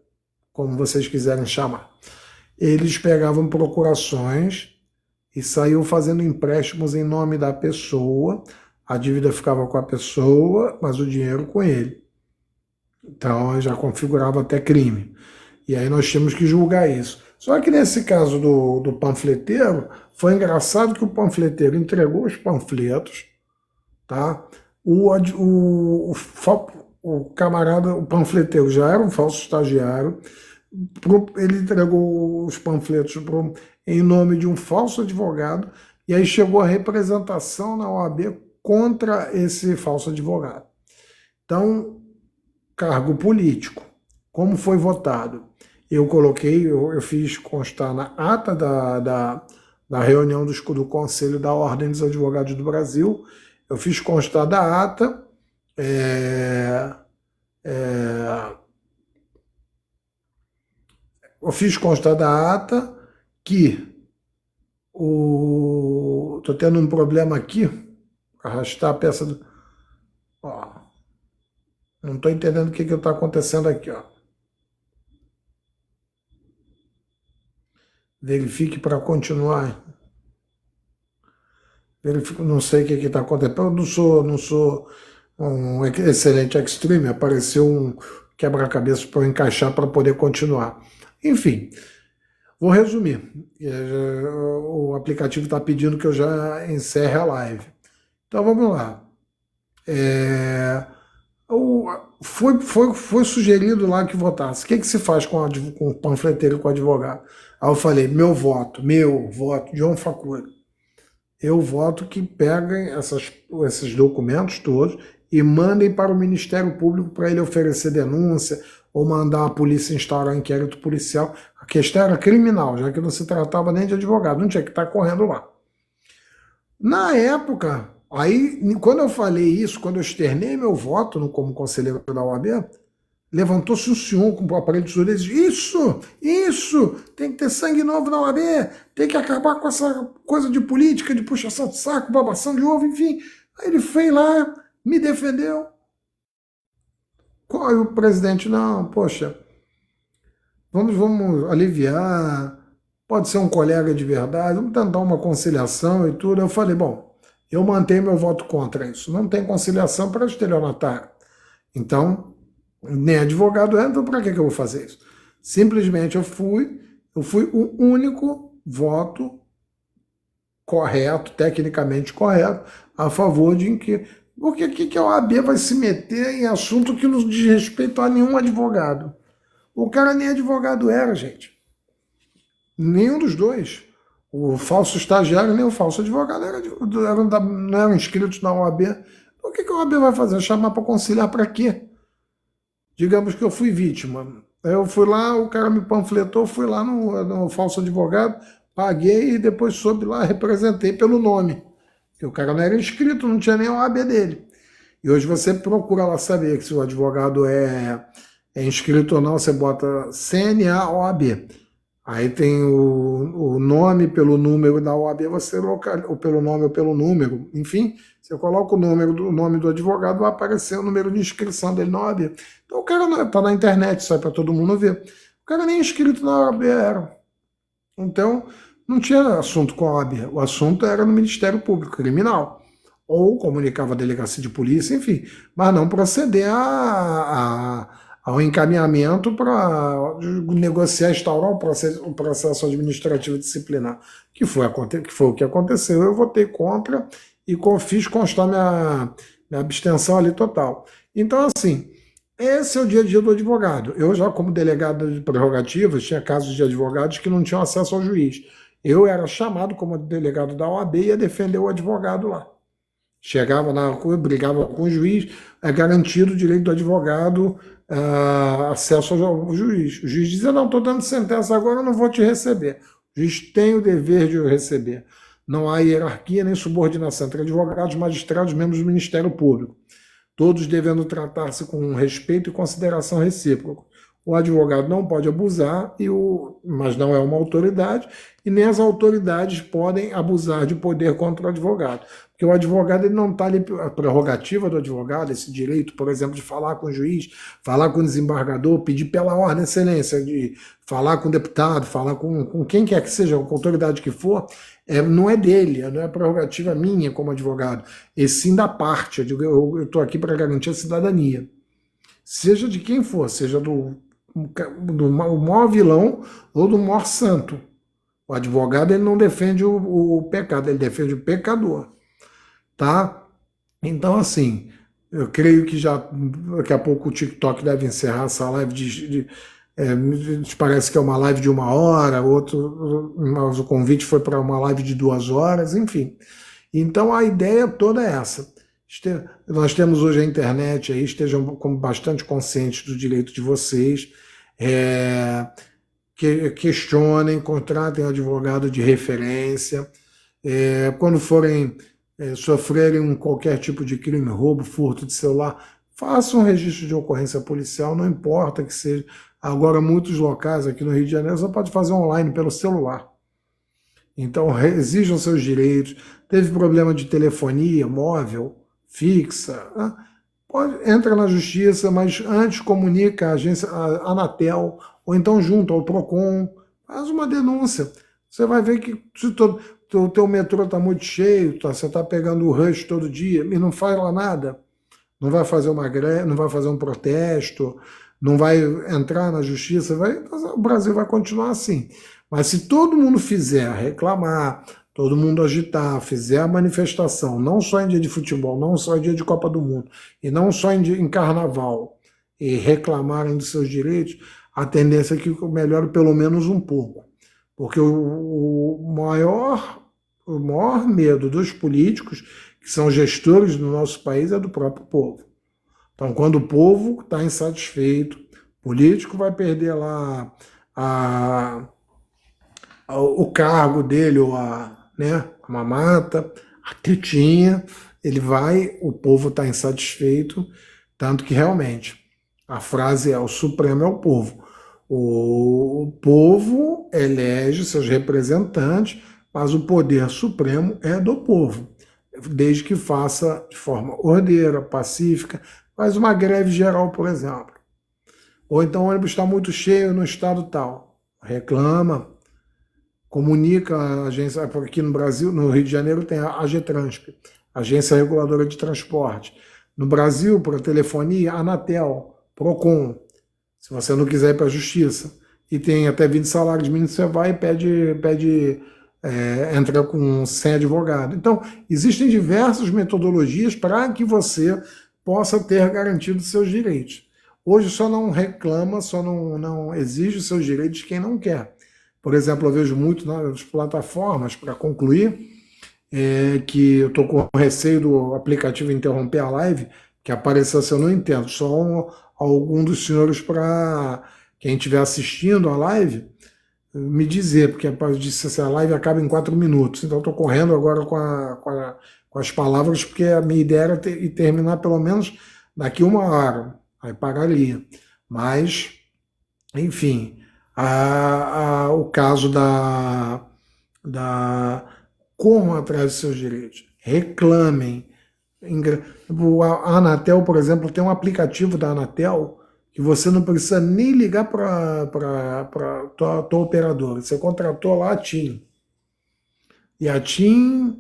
como vocês quiserem chamar. Eles pegavam procurações e saíam fazendo empréstimos em nome da pessoa, a dívida ficava com a pessoa, mas o dinheiro com ele. Então já configurava até crime. E aí nós tínhamos que julgar isso. Só que nesse caso do panfleteiro, foi engraçado que o panfleteiro entregou os panfletos, tá? O camarada, o panfleteiro já era um falso estagiário, ele entregou os panfletos em nome de um falso advogado, e aí chegou a representação na OAB contra esse falso advogado. Então, cargo político. Como foi votado? Eu fiz constar na ata da reunião do Conselho da Ordem dos Advogados do Brasil, eu fiz constar da ata Eu fiz constar da ata que tô tendo um problema aqui, arrastar a peça do. Ó, não estou entendendo o que está acontecendo aqui. Ó. Verifique para continuar. Verifico, não sei o que está acontecendo. Eu não sou um excelente extreme. Apareceu um quebra-cabeça para eu encaixar para poder continuar. Enfim, vou resumir. O aplicativo está pedindo que eu já encerre a live. Então vamos lá. Foi sugerido lá que votasse. O que se faz com o panfleteiro e com o advogado? Aí eu falei, meu voto, John Facura. Eu voto que peguem esses documentos todos e mandem para o Ministério Público para ele oferecer denúncia ou mandar a polícia instaurar inquérito policial. A questão era criminal, já que não se tratava nem de advogado, não tinha que estar correndo lá. Na época, aí, quando eu falei isso, quando eu externei meu voto como conselheiro da OAB, levantou-se um senhor com o aparelho de som e disse: Isso, tem que ter sangue novo na OAB, tem que acabar com essa coisa de política, de puxação de saco, babação de ovo, enfim. Aí ele foi lá, me defendeu. Aí o presidente, não, poxa, vamos aliviar, pode ser um colega de verdade, vamos tentar uma conciliação e tudo. Eu falei, bom, eu mantenho meu voto contra isso. Não tem conciliação para estelionatário. Então, nem advogado é, então para que eu vou fazer isso? Simplesmente eu fui o único voto correto, tecnicamente correto, a favor de que. Porque que a OAB vai se meter em assunto que não diz respeito a nenhum advogado? O cara nem advogado era, gente. Nenhum dos dois. O falso estagiário nem o falso advogado não eram inscritos na OAB. O que a OAB vai fazer? Chamar para conciliar para quê? Digamos que eu fui vítima. Eu fui lá, o cara me panfletou, fui lá no falso advogado, paguei e depois soube lá, representei pelo nome. Porque o cara não era inscrito, não tinha nem a OAB dele. E hoje você procura lá saber se o advogado é inscrito ou não, você bota CNA OAB. Aí tem o nome pelo número da OAB, você ou pelo nome ou pelo número, enfim, você coloca o nome do advogado, vai aparecer o número de inscrição dele na OAB. Então o cara está na internet, sai para todo mundo ver. O cara nem inscrito na OAB era. Então não tinha assunto com a OAB, o assunto era no Ministério Público Criminal. Ou comunicava a delegacia de polícia, enfim, mas não proceder ao encaminhamento para negociar, instaurar o processo administrativo disciplinar, que foi o que aconteceu. Eu votei contra e fiz constar minha abstenção ali total. Então, assim, esse é o dia a dia do advogado. Eu já, como delegado de prerrogativas, tinha casos de advogados que não tinham acesso ao juiz. Eu era chamado como delegado da OAB e ia defender o advogado lá. Chegava na rua, brigava com o juiz, é garantido o direito do advogado acesso ao juiz. O juiz dizia, não, estou dando sentença agora, eu não vou te receber. O juiz tem o dever de o receber. Não há hierarquia nem subordinação entre advogados, magistrados, membros do Ministério Público. Todos devendo tratar-se com respeito e consideração recíproca. O advogado não pode abusar, mas não é uma autoridade, e nem as autoridades podem abusar de poder contra o advogado. Porque o advogado ele não está ali, a prerrogativa do advogado, esse direito, por exemplo, de falar com o juiz, falar com o desembargador, pedir pela ordem, excelência, de falar com o deputado, falar com quem quer que seja, com a autoridade que for, não é dele, não é prerrogativa minha como advogado, e sim da parte. Eu estou aqui para garantir a cidadania. Seja de quem for, seja do maior vilão ou do maior santo. O advogado ele não defende o pecado, ele defende o pecador. Tá? Então, assim, eu creio que já daqui a pouco o TikTok deve encerrar essa live parece que é uma live de 1 hora, mas o convite foi para uma live de 2 horas, enfim. Então a ideia toda é essa. Nós temos hoje a internet aí, estejam bastante conscientes do direito de vocês, questionem, contratem advogado de referência, quando forem sofrerem qualquer tipo de crime, roubo, furto de celular, faça um registro de ocorrência policial, não importa que seja. Agora, muitos locais aqui no Rio de Janeiro, você pode fazer online pelo celular. Então, exijam seus direitos. Teve problema de telefonia móvel, fixa, né? Entra na justiça, mas antes comunica a agência, a Anatel, ou então junto ao Procon, faz uma denúncia. Você vai ver que se o teu metrô está muito cheio, você está pegando o rush todo dia e não faz lá nada, não vai fazer uma greve, não vai fazer um protesto, não vai entrar na justiça, o Brasil vai continuar assim. Mas se todo mundo fizer reclamar, todo mundo agitar, fizer a manifestação, não só em dia de futebol, não só em dia de Copa do Mundo, e não só em carnaval, e reclamarem dos seus direitos, a tendência é que melhore pelo menos um pouco. Porque o maior medo dos políticos, que são gestores do nosso país, é do próprio povo. Então, quando o povo está insatisfeito, o político vai perder lá o cargo dele, ou a mamata, a tetinha, o povo está insatisfeito, tanto que realmente a frase é: o Supremo é o povo. O povo elege seus representantes, mas o poder supremo é do povo, desde que faça de forma ordeira, pacífica, faz uma greve geral, por exemplo. Ou então o ônibus está muito cheio no estado tal, reclama, comunica a agência, aqui no Brasil, no Rio de Janeiro tem a AGETRANSP, Agência Reguladora de Transporte. No Brasil, para telefonia, Anatel, Procon. Se você não quiser ir para a justiça e tem até 20 salários mínimos, você vai e entra sem advogado. Então, existem diversas metodologias para que você possa ter garantido seus direitos. Hoje só não reclama, só não exige os seus direitos quem não quer. Por exemplo, eu vejo muito nas plataformas, para concluir, que eu estou com receio do aplicativo interromper a live, que apareceu, se eu não entendo, só algum dos senhores, para quem estiver assistindo a live, me dizer, porque disse assim, a live acaba em 4 minutos, então estou correndo agora com as palavras, porque a minha ideia era terminar pelo menos daqui 1 hora, aí pararia. Mas, enfim, o caso corram atrás dos seus direitos, reclamem. A Anatel, por exemplo, tem um aplicativo da Anatel que você não precisa nem ligar para a tua operadora. Você contratou lá a TIM. E a TIM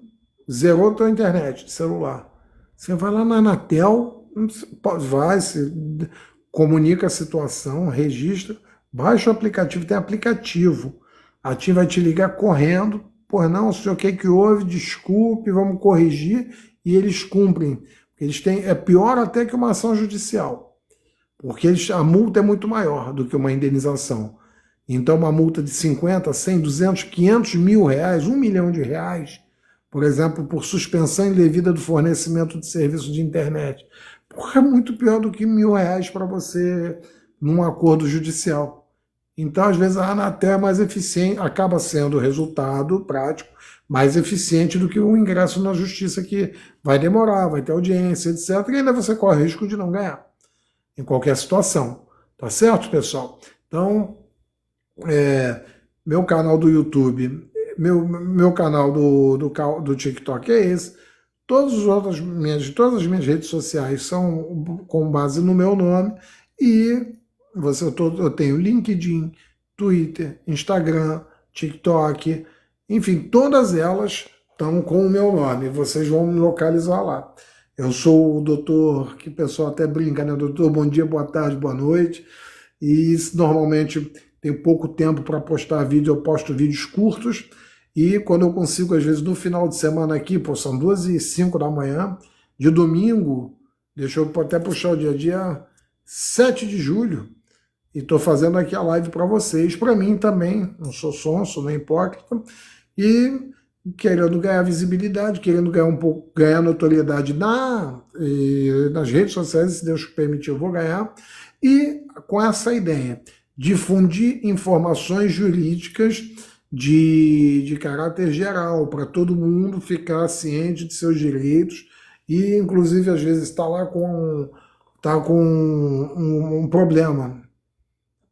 zerou a tua internet de celular. Você vai lá na Anatel, se comunica a situação, registra, baixa o aplicativo, tem aplicativo. A TIM vai te ligar correndo, não, senhor, o que houve? Desculpe, vamos corrigir, e eles cumprem. É pior até que uma ação judicial, porque a multa é muito maior do que uma indenização. Então, uma multa de 50, 100, 200, 500 mil reais, R$1 milhão, por exemplo, por suspensão indevida do fornecimento de serviço de internet, é muito pior do que R$1.000 para você num acordo judicial. Então, às vezes, a Anatel é mais eficiente, acaba sendo o resultado prático mais eficiente do que o ingresso na justiça, que vai demorar, vai ter audiência, etc. E ainda você corre risco de não ganhar, em qualquer situação. Tá certo, pessoal? Então, meu canal do YouTube, meu canal do TikTok é esse. Todas as minhas redes sociais são com base no meu nome, e eu tenho LinkedIn, Twitter, Instagram, TikTok, enfim, todas elas estão com o meu nome, vocês vão me localizar lá. Eu sou o doutor, que o pessoal até brinca, né? Doutor, bom dia, boa tarde, boa noite, e normalmente tenho pouco tempo para postar vídeo, eu posto vídeos curtos, e quando eu consigo, às vezes no final de semana aqui, são 2h05 da manhã, de domingo, deixa eu até puxar o dia 7 de julho, e estou fazendo aqui a live para vocês, para mim também, não sou sonso, nem hipócrita, e querendo ganhar visibilidade, querendo ganhar notoriedade nas redes sociais, se Deus permitir eu vou ganhar, e com essa ideia, difundir informações jurídicas de caráter geral, para todo mundo ficar ciente de seus direitos, e inclusive às vezes está lá com tá com um problema.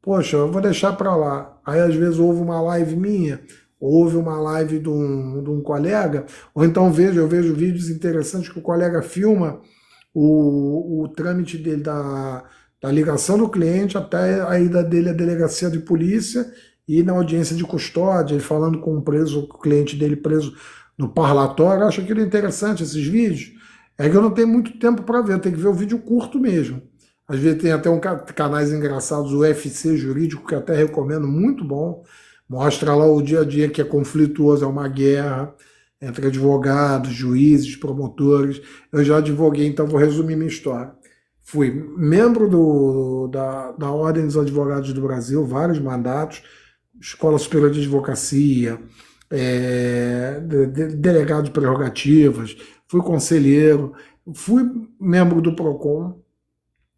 Poxa, eu vou deixar para lá. Aí às vezes houve uma live minha, houve uma live de um colega, ou então eu vejo vídeos interessantes que o colega filma o trâmite dele da ligação do cliente até a ida dele à delegacia de polícia e na audiência de custódia, ele falando com o cliente dele preso no parlatório. Eu acho aquilo interessante, esses vídeos. É que eu não tenho muito tempo para ver, eu tenho que ver o vídeo curto mesmo. Às vezes tem até canais engraçados, o UFC Jurídico, que eu até recomendo, muito bom. Mostra lá o dia a dia que é conflituoso, é uma guerra entre advogados, juízes, promotores. Eu já advoguei, então vou resumir minha história. Fui membro da Ordem dos Advogados do Brasil, vários mandatos, Escola Superior de Advocacia, delegado de prerrogativas, fui conselheiro, fui membro do PROCON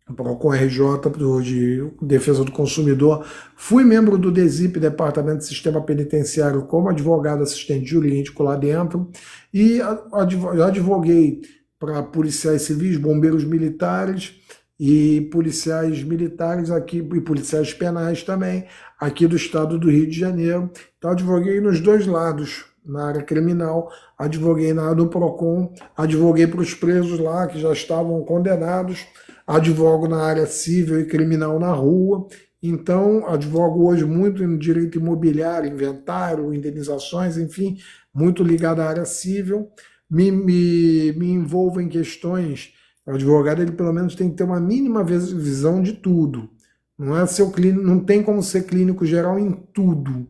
RJ, de Defesa do Consumidor, fui membro do DESIP, Departamento de Sistema Penitenciário, como advogado assistente jurídico lá dentro, e já advoguei para policiais civis, bombeiros militares e policiais militares aqui, e policiais penais também, aqui do estado do Rio de Janeiro. Então advoguei nos dois lados, na área criminal, advoguei na área do PROCON, advoguei para os presos lá que já estavam condenados, advogo na área civil e criminal na rua. Então, advogo hoje muito em direito imobiliário, inventário, indenizações, enfim, muito ligado à área civil. Me envolvo em questões. O advogado, ele pelo menos tem que ter uma mínima visão de tudo. Não é seu clínico, não tem como ser clínico geral em tudo.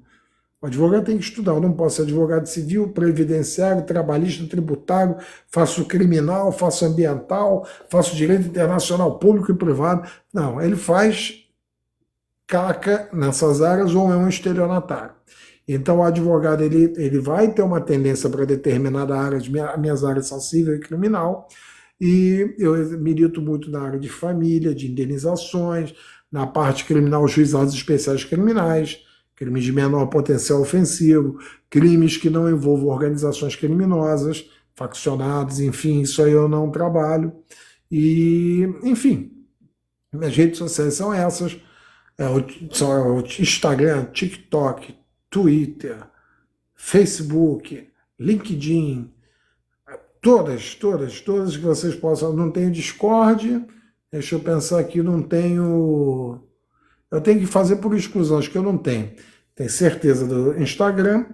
O advogado tem que estudar. Eu não posso ser advogado civil, previdenciário, trabalhista, tributário, faço criminal, faço ambiental, faço direito internacional público e privado. Não, ele faz caca nessas áreas ou é um estelionatário. Então o advogado ele vai ter uma tendência para determinada área, minhas áreas são civil e criminal, e eu milito muito na área de família, de indenizações, na parte criminal, juizados especiais criminais, crimes de menor potencial ofensivo, crimes que não envolvam organizações criminosas, faccionados, enfim, isso aí eu não trabalho. E, enfim, minhas redes sociais são essas, são o Instagram, TikTok, Twitter, Facebook, LinkedIn, todas que vocês possam. Não tenho Discord, deixa eu pensar aqui, não tenho. Eu tenho que fazer por exclusão, acho que eu não tenho. Tenho certeza do Instagram,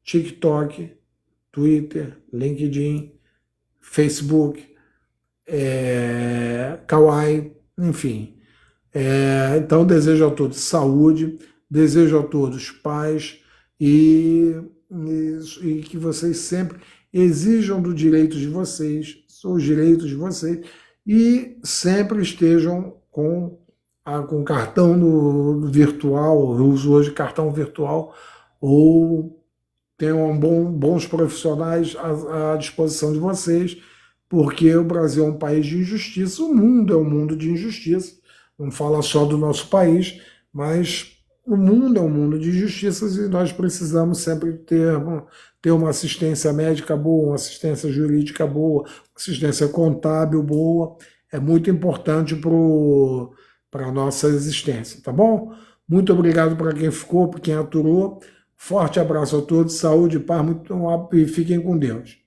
TikTok, Twitter, LinkedIn, Facebook, Kawaii, enfim. Então, desejo a todos saúde, desejo a todos paz e que vocês sempre exijam do direito de vocês, os direitos de vocês, e sempre estejam com cartão virtual. Eu uso hoje cartão virtual, ou tenham bons profissionais à disposição de vocês, porque o Brasil é um país de injustiça, o mundo é um mundo de injustiça. Não fala só do nosso país, mas o mundo é um mundo de injustiças e nós precisamos sempre ter uma assistência médica boa, uma assistência jurídica boa, assistência contábil boa. É muito importante para a nossa existência, tá bom? Muito obrigado para quem ficou, para quem aturou. Forte abraço a todos, saúde, paz, e fiquem com Deus.